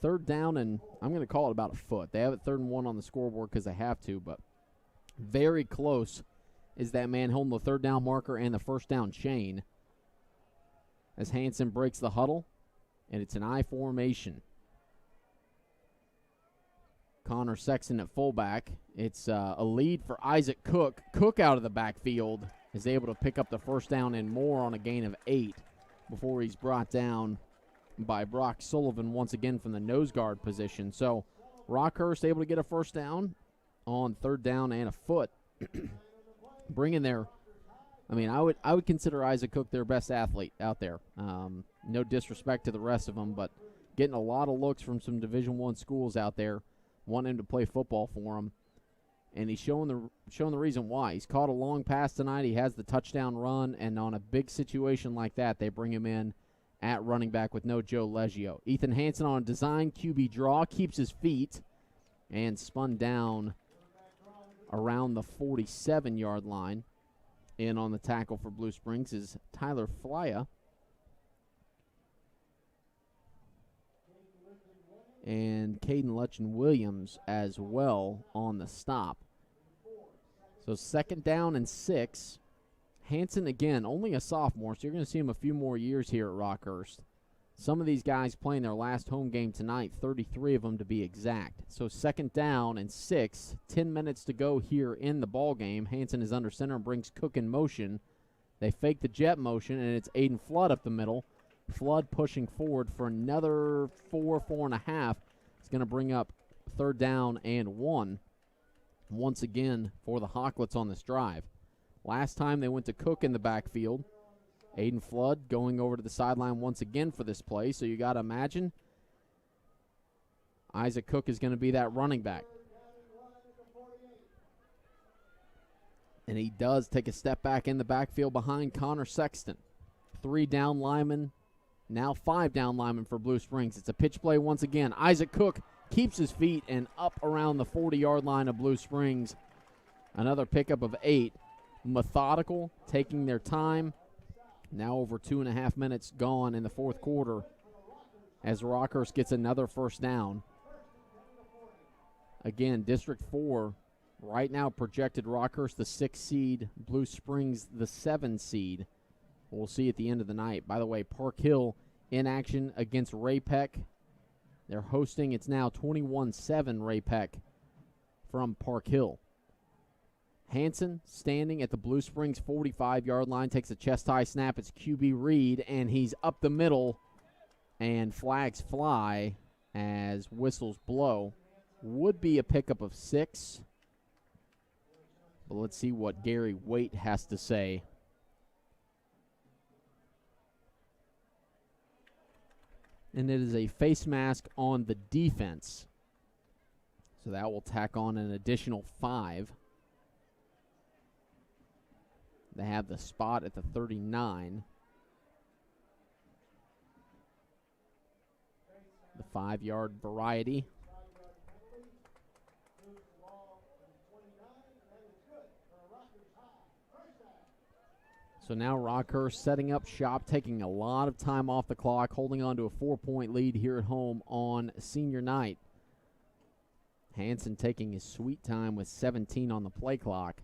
Third down, and I'm going to call it about a foot. They have it 3rd and 1 on the scoreboard because they have to, but very close is that man holding the 3rd down marker and the first down chain as Hanson breaks the huddle, and it's an I formation. Connor Sexton at fullback. It's a lead for Isaac Cook. Cook out of the backfield is able to pick up the first down and more on a gain of 8 before he's brought down by Brock Sullivan once again from the nose guard position. So Rockhurst able to get a first down on 3rd down and a foot. Bringing their, I mean, I would consider Isaac Cook their best athlete out there. No disrespect to the rest of them, but getting a lot of looks from some Division I schools out there, wanting him to play football for them. and he's showing the reason why. He's caught a long pass tonight. He has the touchdown run, and on a big situation like that, they bring him in at running back with no Joe Leggio. Ethan Hansen on a design QB draw, keeps his feet, and spun down around the 47-yard line. In on the tackle for Blue Springs is Tyler Flya. And Caden Lutchen-Williams as well on the stop. So 2nd down and 6. Hansen, again, only a sophomore, so you're going to see him a few more years here at Rockhurst. Some of these guys playing their last home game tonight, 33 of them to be exact. So 2nd down and 6, 10 minutes to go here in the ball game. Hansen is under center and brings Cook in motion. They fake the jet motion, and it's Aiden Flood up the middle. Flood pushing forward for another 4.5. It's going to bring up 3rd down and 1 once again for the Hawklets on this drive. Last time they went to Cook in the backfield. Aiden Flood going over to the sideline once again for this play, so you got to imagine Isaac Cook is going to be that running back. And he does take a step back in the backfield behind Connor Sexton. 3 down linemen, now 5 down linemen for Blue Springs. It's a pitch play once again. Isaac Cook keeps his feet and up around the 40-yard line of Blue Springs. Another pickup of 8. Methodical, taking their time. Now over 2.5 minutes gone in the 4th quarter as Rockhurst gets another 1st down. Again, District 4 right now projected Rockhurst the 6 seed, Blue Springs the 7 seed. We'll see at the end of the night. By the way, Park Hill in action against Ray Peck. They're hosting. It's now 21-7 Ray Peck from Park Hill. Hansen standing at the Blue Springs 45-yard line, takes a chest-high snap. It's QB Reed, and he's up the middle, and flags fly as whistles blow. Would be a pickup of 6, but let's see what Gary Waite has to say. And it is a face mask on the defense, so that will tack on an additional 5. They have the spot at the 39. The 5-yard variety. So now Rockhurst setting up shop, taking a lot of time off the clock, holding on to a 4-point lead here at home on senior night. Hansen taking his sweet time with 17 on the play clock.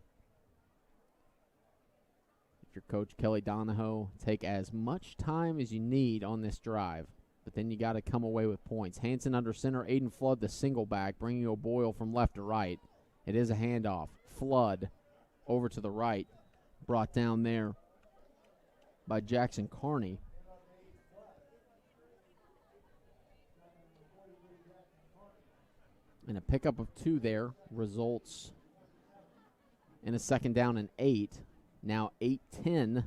Your coach, Kelly Donahoe, take as much time as you need on this drive, but then you got to come away with points. Hansen under center, Aiden Flood the single back, bringing O'Boyle from left to right. It is a handoff. Flood over to the right, brought down there by Jackson Carney. And a pickup of 2 there results in a 2nd down and 8. Now 8:10,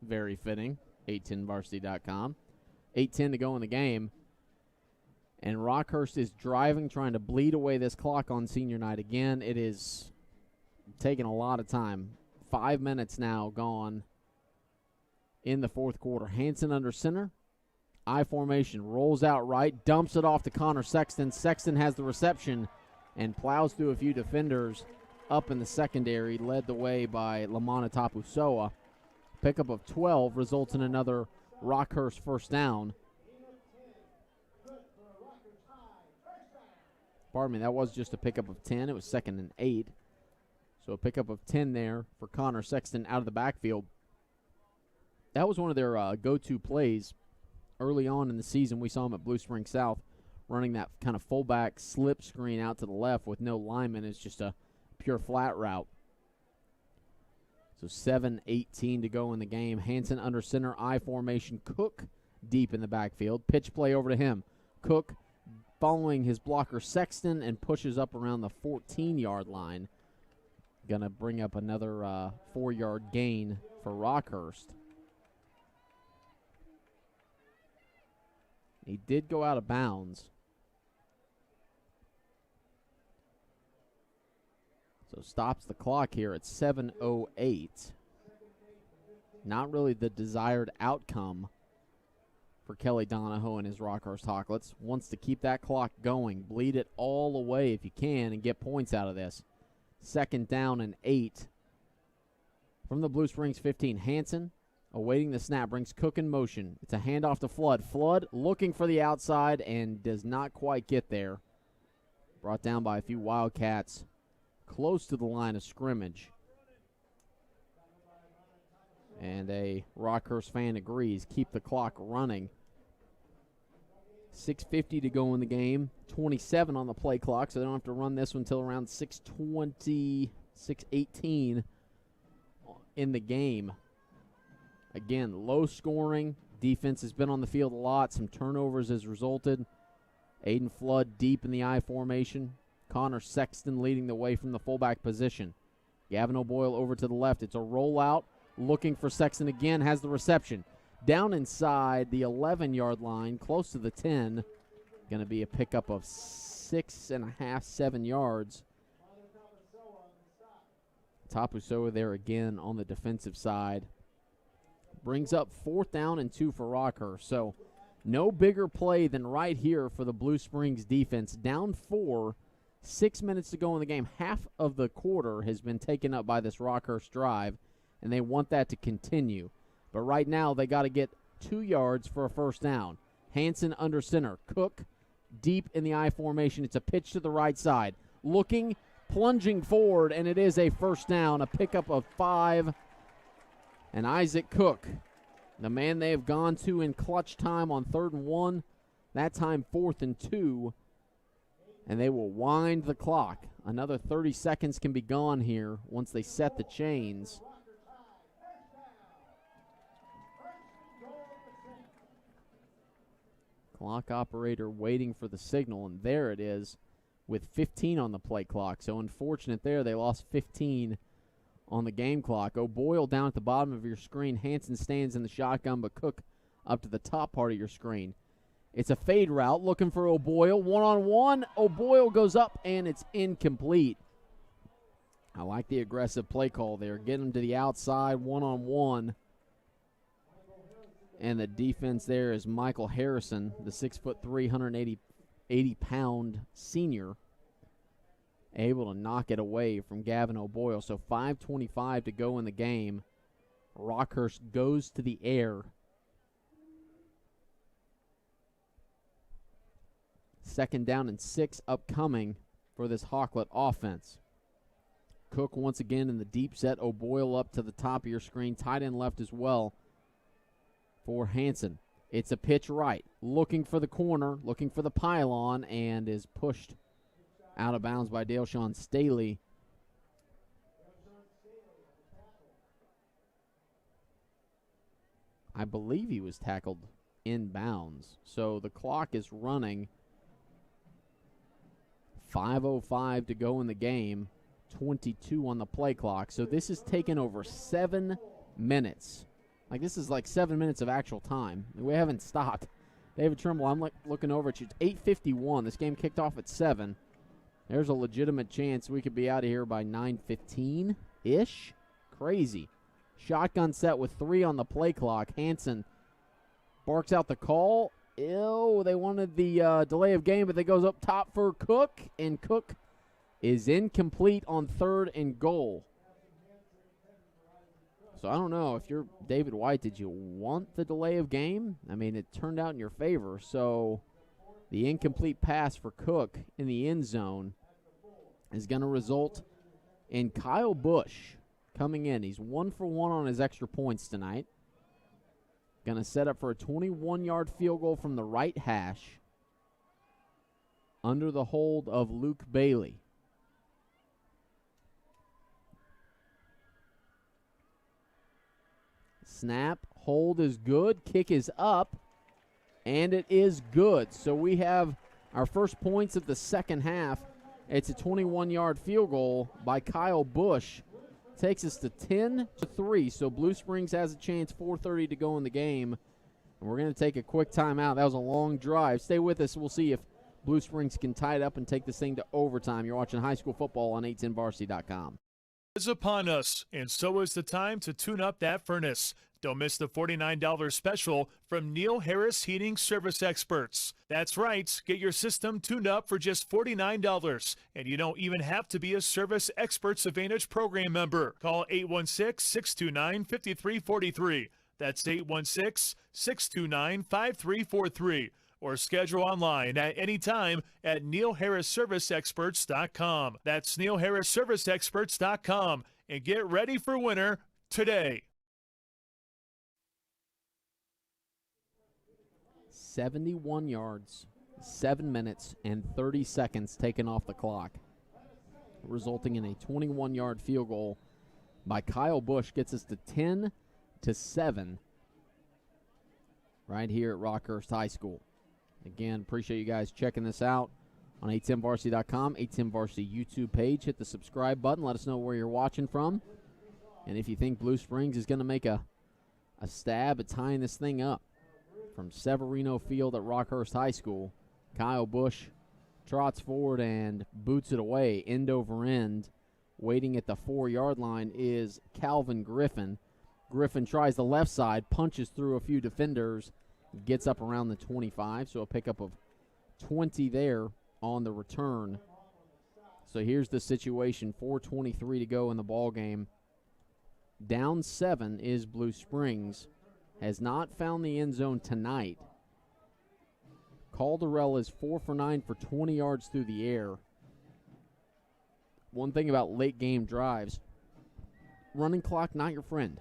very fitting, 810varsity.com. 8:10 to go in the game. And Rockhurst is driving, trying to bleed away this clock on senior night. Again, it is taking a lot of time. 5 minutes now gone in the 4th quarter. Hansen under center. I formation, rolls out right, dumps it off to Connor Sexton. Sexton has the reception and plows through a few defenders up in the secondary, led the way by Lamana Tapusoa. Pickup of 12 results in another Rockhurst 1st down. Pardon me, that was just a pickup of 10. It was 2nd and 8. So a pickup of 10 there for Connor Sexton out of the backfield. That was one of their go-to plays early on in the season. We saw him at Blue Springs South running that kind of fullback slip screen out to the left with no lineman. It's just a pure flat route. So 7:18 to go in the game. Hansen under center, I formation. Cook deep in the backfield. Pitch play over to him. Cook following his blocker Sexton and pushes up around the 14-yard line. Going to bring up another 4-yard gain for Rockhurst. He did go out of bounds. So stops the clock here at 7:08. Not really the desired outcome for Kelly Donahoe and his Rockhurst Hawklets. Wants to keep that clock going, bleed it all away if you can, and get points out of this. 2nd down and 8 from the Blue Springs 15. Hanson awaiting the snap, brings Cook in motion. It's a handoff to Flood. Flood looking for the outside and does not quite get there. Brought down by a few Wildcats close to the line of scrimmage. And a Rockhurst fan agrees. Keep the clock running. 6:50 to go in the game. 27 on the play clock, so they don't have to run this one until around 6:20, 6:18 in the game. Again, low scoring. Defense has been on the field a lot. Some turnovers has resulted. Aiden Flood deep in the I formation. Connor Sexton leading the way from the fullback position. Gavin O'Boyle over to the left. It's a rollout. Looking for Sexton again. Has the reception. Down inside the 11-yard line, close to the 10. Going to be a pickup of 6.5, 7 yards. Tapusoa there again on the defensive side. Brings up 4th down and 2 for Rockhurst. So no bigger play than right here for the Blue Springs defense. Down 4, 6 minutes to go in the game. Half of the quarter has been taken up by this Rockhurst drive, and they want that to continue. But right now they got to get 2 yards for a 1st down. Hanson under center. Cook deep in the I formation. It's a pitch to the right side. Looking, plunging forward, and it is a 1st down, a pickup of 5. And Isaac Cook, the man they have gone to in clutch time on 3rd and 1, that time 4th and 2, and they will wind the clock. Another 30 seconds can be gone here once they set the chains. Clock operator waiting for the signal, and there it is with 15 on the play clock. So unfortunate there, they lost 15 on the game clock. O'Boyle down at the bottom of your screen. Hanson stands in the shotgun, but Cook up to the top part of your screen. It's a fade route looking for O'Boyle. One-on-one. O'Boyle goes up, and it's incomplete. I like the aggressive play call there. Get him to the outside, one-on-one. And the defense there is Michael Harrison, the 6'3", 180-pound senior, able to knock it away from Gavin O'Boyle. So 5:25 to go in the game. Rockhurst goes to the air. 2nd down and 6 upcoming for this Hawklet offense. Cook once again in the deep set. O'Boyle up to the top of your screen. Tight end left as well for Hanson. It's a pitch right. Looking for the corner, looking for the pylon, and is pushed out of bounds by Daleshawn Staley. I believe he was tackled in bounds. So the clock is running. 5:05 to go in the game. 22 on the play clock. So this has taken over 7 minutes. This is like 7 minutes of actual time. We haven't stopped. David Trimble, I'm looking over at you. It's 8:51. This game kicked off at 7. There's a legitimate chance we could be out of here by 9:15-ish. Crazy. Shotgun set with 3 on the play clock. Hanson barks out the call. Ew, they wanted the delay of game, but they goes up top for Cook, and Cook is incomplete on 3rd and goal. So I don't know, if you're David White, did you want the delay of game? I mean, it turned out in your favor. So the incomplete pass for Cook in the end zone is going to result in Kyle Bush coming in. He's 1 for 1 on his extra points tonight. Going to set up for a 21-yard field goal from the right hash under the hold of Luke Bailey. Snap, hold is good, kick is up, and it is good. So we have our first points of the second half. It's a 21-yard field goal by Kyle Bush. Takes us to 10-3, so Blue Springs has a chance, 4:30 to go in the game. And we're going to take a quick timeout. That was a long drive. Stay with us. We'll see if Blue Springs can tie it up and take this thing to overtime. You're watching high school football on 810varsity.com. Is upon us, and so is the time to tune up that furnace. Don't miss the $49 special from Neil Harris Heating Service Experts. That's right, get your system tuned up for just $49, and you don't even have to be a Service Experts Advantage program member. Call 816-629-5343. That's 816-629-5343. Or schedule online at any time at neilharrisserviceexperts.com. That's neilharrisserviceexperts.com. And get ready for winter today. 71 yards, 7 minutes, and 30 seconds taken off the clock, resulting in a 21-yard field goal by Kyle Bush. Gets us to 10-7 right here at Rockhurst High School. Again, appreciate you guys checking this out on 810varsity.com, 810varsity YouTube page. Hit the subscribe button. Let us know where you're watching from. And if you think Blue Springs is going to make a stab at tying this thing up, from Severino Field at Rockhurst High School, Kyle Bush trots forward and boots it away, end over end. Waiting at the 4-yard line is Calvin Griffin. Griffin tries the left side, punches through a few defenders, gets up around the 25, so a pickup of 20 there on the return. So here's the situation, 4:23 to go in the ball game. Down 7 is Blue Springs. Has not found the end zone tonight. Calderella is 4 for 9 for 20 yards through the air. One thing about late game drives, running clock not your friend.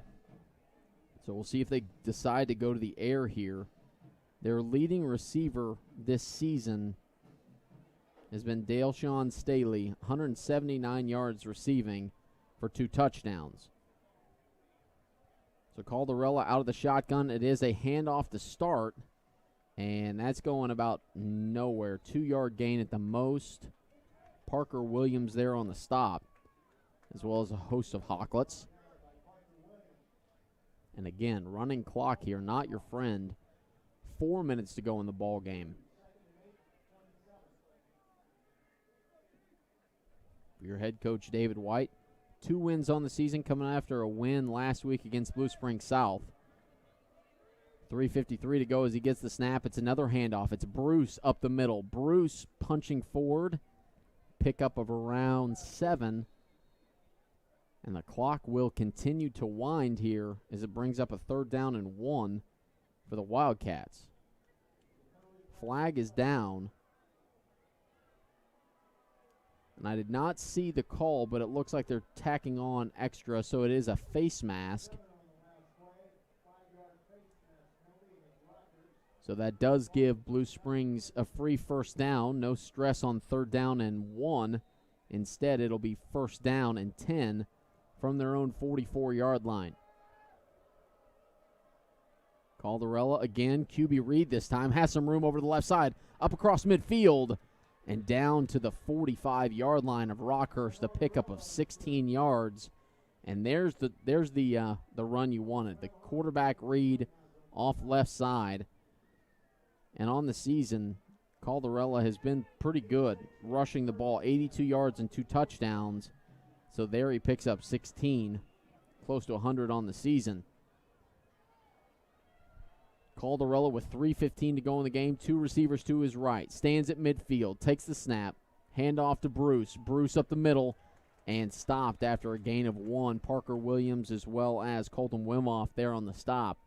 So we'll see if they decide to go to the air here. Their leading receiver this season has been Dale-Sean Staley, 179 yards receiving for 2 touchdowns. So Calderella out of the shotgun. It is a handoff to start, and that's going about nowhere. 2-yard gain at the most. Parker Williams there on the stop, as well as a host of Hawklets. And again, running clock here, not your friend. 4 minutes to go in the ball game. For your head coach, David White, 2 wins on the season, coming after a win last week against Blue Springs South. 3:53 to go as he gets the snap. It's another handoff. It's Bruce up the middle. Bruce punching forward. Pickup of around 7. And the clock will continue to wind here as it brings up a 3rd down and 1 for the Wildcats. Flag is down. And I did not see the call, but it looks like they're tacking on extra, so it is a face mask. So that does give Blue Springs a free 1st down. No stress on 3rd down and 1. Instead, it'll be 1st down and 10 from their own 44-yard line. Calderella again. QB Reed this time has some room over the left side. Up across midfield. And down to the 45-yard line of Rockhurst, a pickup of 16 yards. And there's the run you wanted. The quarterback read off left side. And on the season, Calderella has been pretty good, rushing the ball 82 yards and 2 touchdowns. So there he picks up 16, close to 100 on the season. Calderella with 3:15 to go in the game. 2 receivers to his right. Stands at midfield. Takes the snap. Handoff to Bruce. Bruce up the middle. And stopped after a gain of 1. Parker Williams as well as Colton Wimoff there on the stop.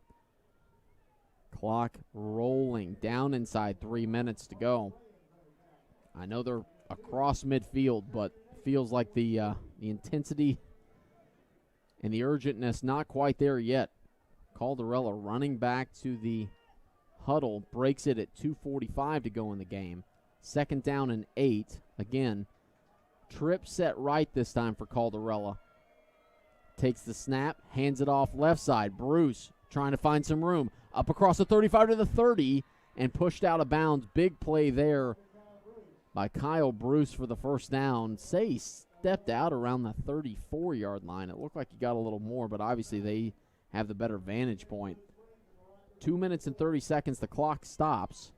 Clock rolling. Down inside 3 minutes to go. I know they're across midfield, but feels like the intensity and the urgentness not quite there yet. Calderella running back to the huddle, breaks it at 2:45 to go in the game. 2nd down and 8. Again, trip set right this time for Calderella. Takes the snap, hands it off left side. Bruce trying to find some room. Up across the 35 to the 30 and pushed out of bounds. Big play there by Kyle Bruce for the 1st down. Say he stepped out around the 34-yard line. It looked like he got a little more, but obviously they have the better vantage point. 2 minutes and 30 seconds. The clock stops.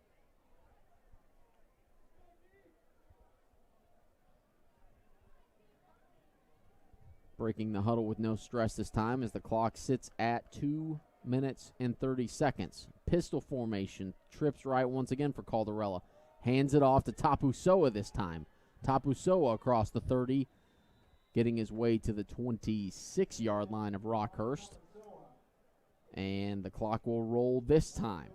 breaking the huddle with no stress this time as the clock sits at 2 minutes and 30 seconds. Pistol formation, trips right once again for Caldarella. Hands it off to Tapusoa this time. Tapusoa across the 30, getting his way to the 26-yard line of Rockhurst. And the clock will roll this time.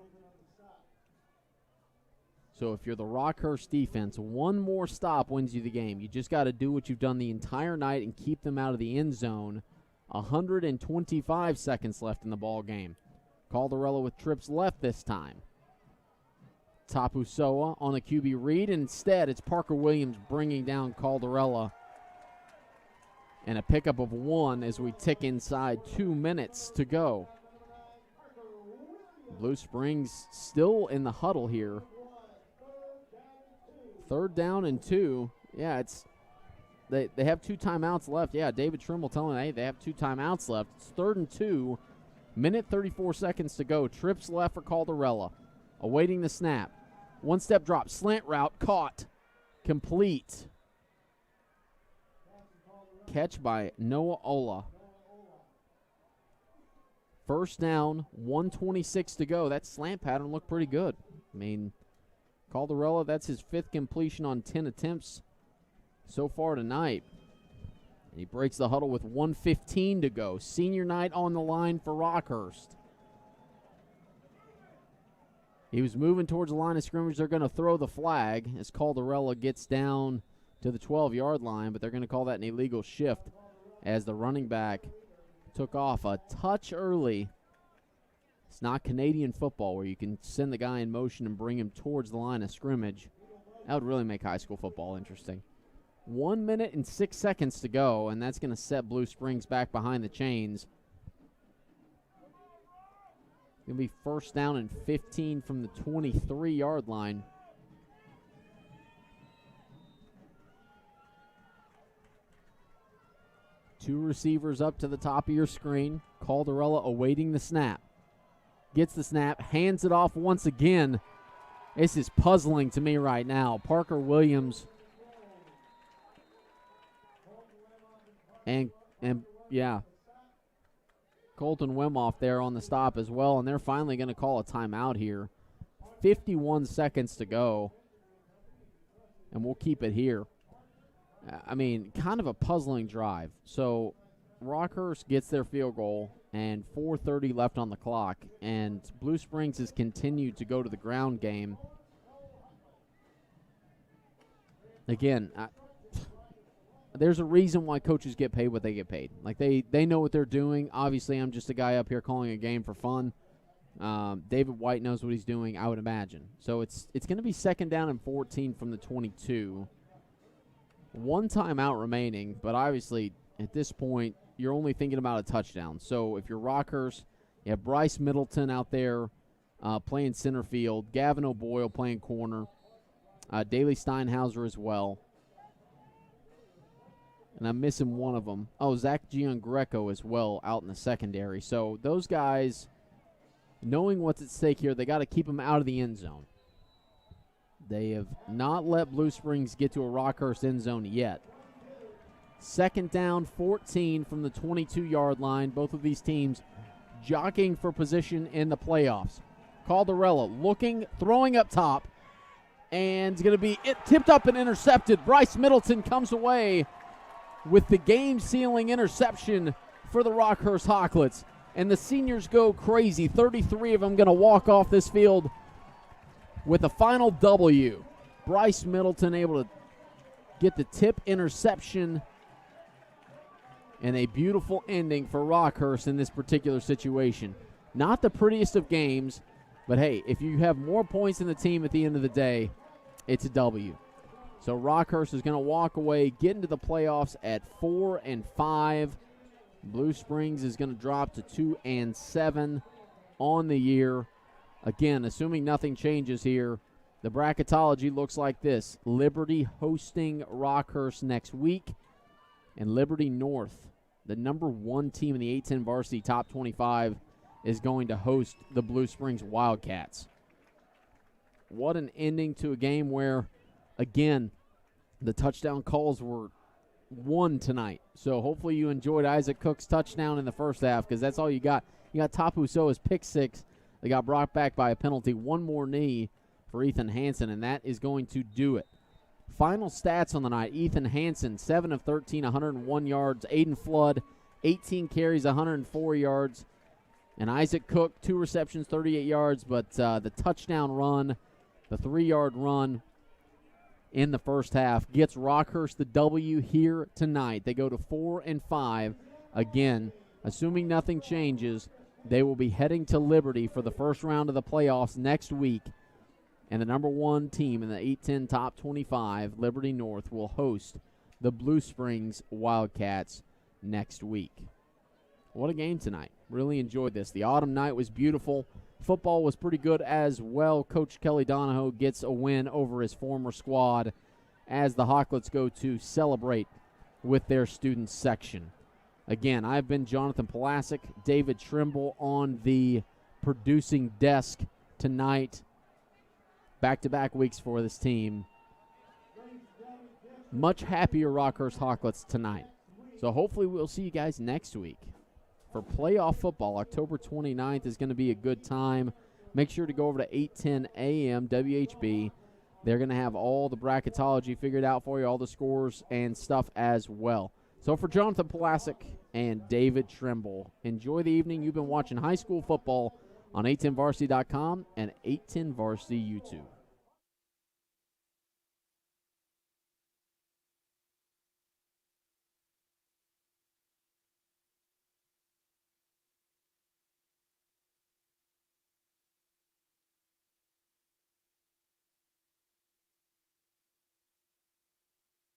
So if you're the Rockhurst defense, one more stop wins you the game. You just got to do what you've done the entire night and keep them out of the end zone. 125 seconds left in the ball game. Caldarella with trips left this time. Tapusoa on a QB read, and instead it's Parker Williams bringing down Caldarella. And a pickup of 1 as we tick inside 2 minutes to go. Blue Springs still in the huddle here. 3rd down and 2. Yeah, they have 2 timeouts left. Yeah, David Trimble telling me, hey, they have 2 timeouts left. It's 3rd and 2. Minute 34 seconds to go. Trips left for Caldarella. Awaiting the snap. 1-step drop. Slant route. Caught. Complete. Catch by Noah Ola. 1st down. 1:26 to go. That slant pattern looked pretty good. I mean, Caldarella, that's his 5th completion on 10 attempts so far tonight. He breaks the huddle with 1:15 to go. Senior night on the line for Rockhurst. He was moving towards the line of scrimmage. They're going to throw the flag as Caldarella gets down to the 12-yard line, but they're going to call that an illegal shift as the running back took off a touch early. It's not Canadian football where you can send the guy in motion and bring him towards the line of scrimmage. That would really make high school football interesting. 1 minute and 6 seconds to go, and that's going to set Blue Springs back behind the chains. Going to be 1st down and 15 from the 23-yard line. Two receivers up to the top of your screen. Caldarella awaiting the snap. Gets the snap, hands it off once again. This is puzzling to me right now. Parker Williams and yeah, Colton Wimoff there on the stop as well, and they're finally going to call a timeout here. 51 seconds to go, and we'll keep it here. I mean, kind of a puzzling drive. So Rockhurst gets their field goal, and 4:30 left on the clock, and Blue Springs has continued to go to the ground game. Again, there's a reason why coaches get paid what they get paid. Like, they know what they're doing. Obviously, I'm just a guy up here calling a game for fun. David White knows what he's doing, I would imagine. So it's going to be 2nd down and 14 from the 22. 1 timeout remaining, but obviously at this point you're only thinking about a touchdown. So if you're Rockhurst, you have Bryce Middleton out there playing center field, Gavin O'Boyle playing corner, Daley Steinhauser as well. And I'm missing one of them. Oh, Zach Giangreco as well out in the secondary. So those guys, knowing what's at stake here, they got to keep them out of the end zone. They have not let Blue Springs get to a Rockhurst end zone yet. 2nd down, 14 from the 22-yard line. Both of these teams jockeying for position in the playoffs. Caldarella looking, throwing up top, and it's going to be tipped up and intercepted. Bryce Middleton comes away with the game-sealing interception for the Rockhurst Hawklets. And the seniors go crazy. 33 of them going to walk off this field with a final W. Bryce Middleton able to get the tip interception and a beautiful ending for Rockhurst in this particular situation. Not the prettiest of games, but hey, if you have more points than the team at the end of the day, it's a W. So Rockhurst is going to walk away, get into the playoffs at 4-5. Blue Springs is going to drop to 2-7 on the year. Again, assuming nothing changes here, the bracketology looks like this. Liberty hosting Rockhurst next week, and Liberty North, the number 1 team in the A-10 varsity top 25, is going to host the Blue Springs Wildcats. What an ending to a game where, again, the touchdown calls were won tonight. So hopefully you enjoyed Isaac Cook's touchdown in the first half, because that's all you got. You got Tapu Soa's pick six. They got brought back by a penalty. One more knee for Ethan Hansen, and that is going to do it. Final stats on the night. Ethan Hansen, 7 of 13, 101 yards. Aiden Flood, 18 carries, 104 yards. And Isaac Cook, 2 receptions, 38 yards, but the touchdown run, the 3-yard run in the first half gets Rockhurst the W here tonight. They go to 4-5. Again, assuming nothing changes, they will be heading to Liberty for the first round of the playoffs next week. And the number 1 team in the 8-10 top 25, Liberty North, will host the Blue Springs Wildcats next week. What a game tonight. Really enjoyed this. The autumn night was beautiful. Football was pretty good as well. Coach Kelly Donahoe gets a win over his former squad as the Hawklets go to celebrate with their student section. Again, I've been Jonathan Pulaski, David Trimble on the producing desk tonight. Back-to-back weeks for this team. Much happier Rockhurst Hawklets tonight. So hopefully we'll see you guys next week. For playoff football, October 29th is going to be a good time. Make sure to go over to 8:10 a.m. WHB. They're going to have all the bracketology figured out for you, all the scores and stuff as well. So for Jonathan Pulaski and David Trimble, enjoy the evening. You've been watching high school football on 810varsity.com and 810varsity YouTube.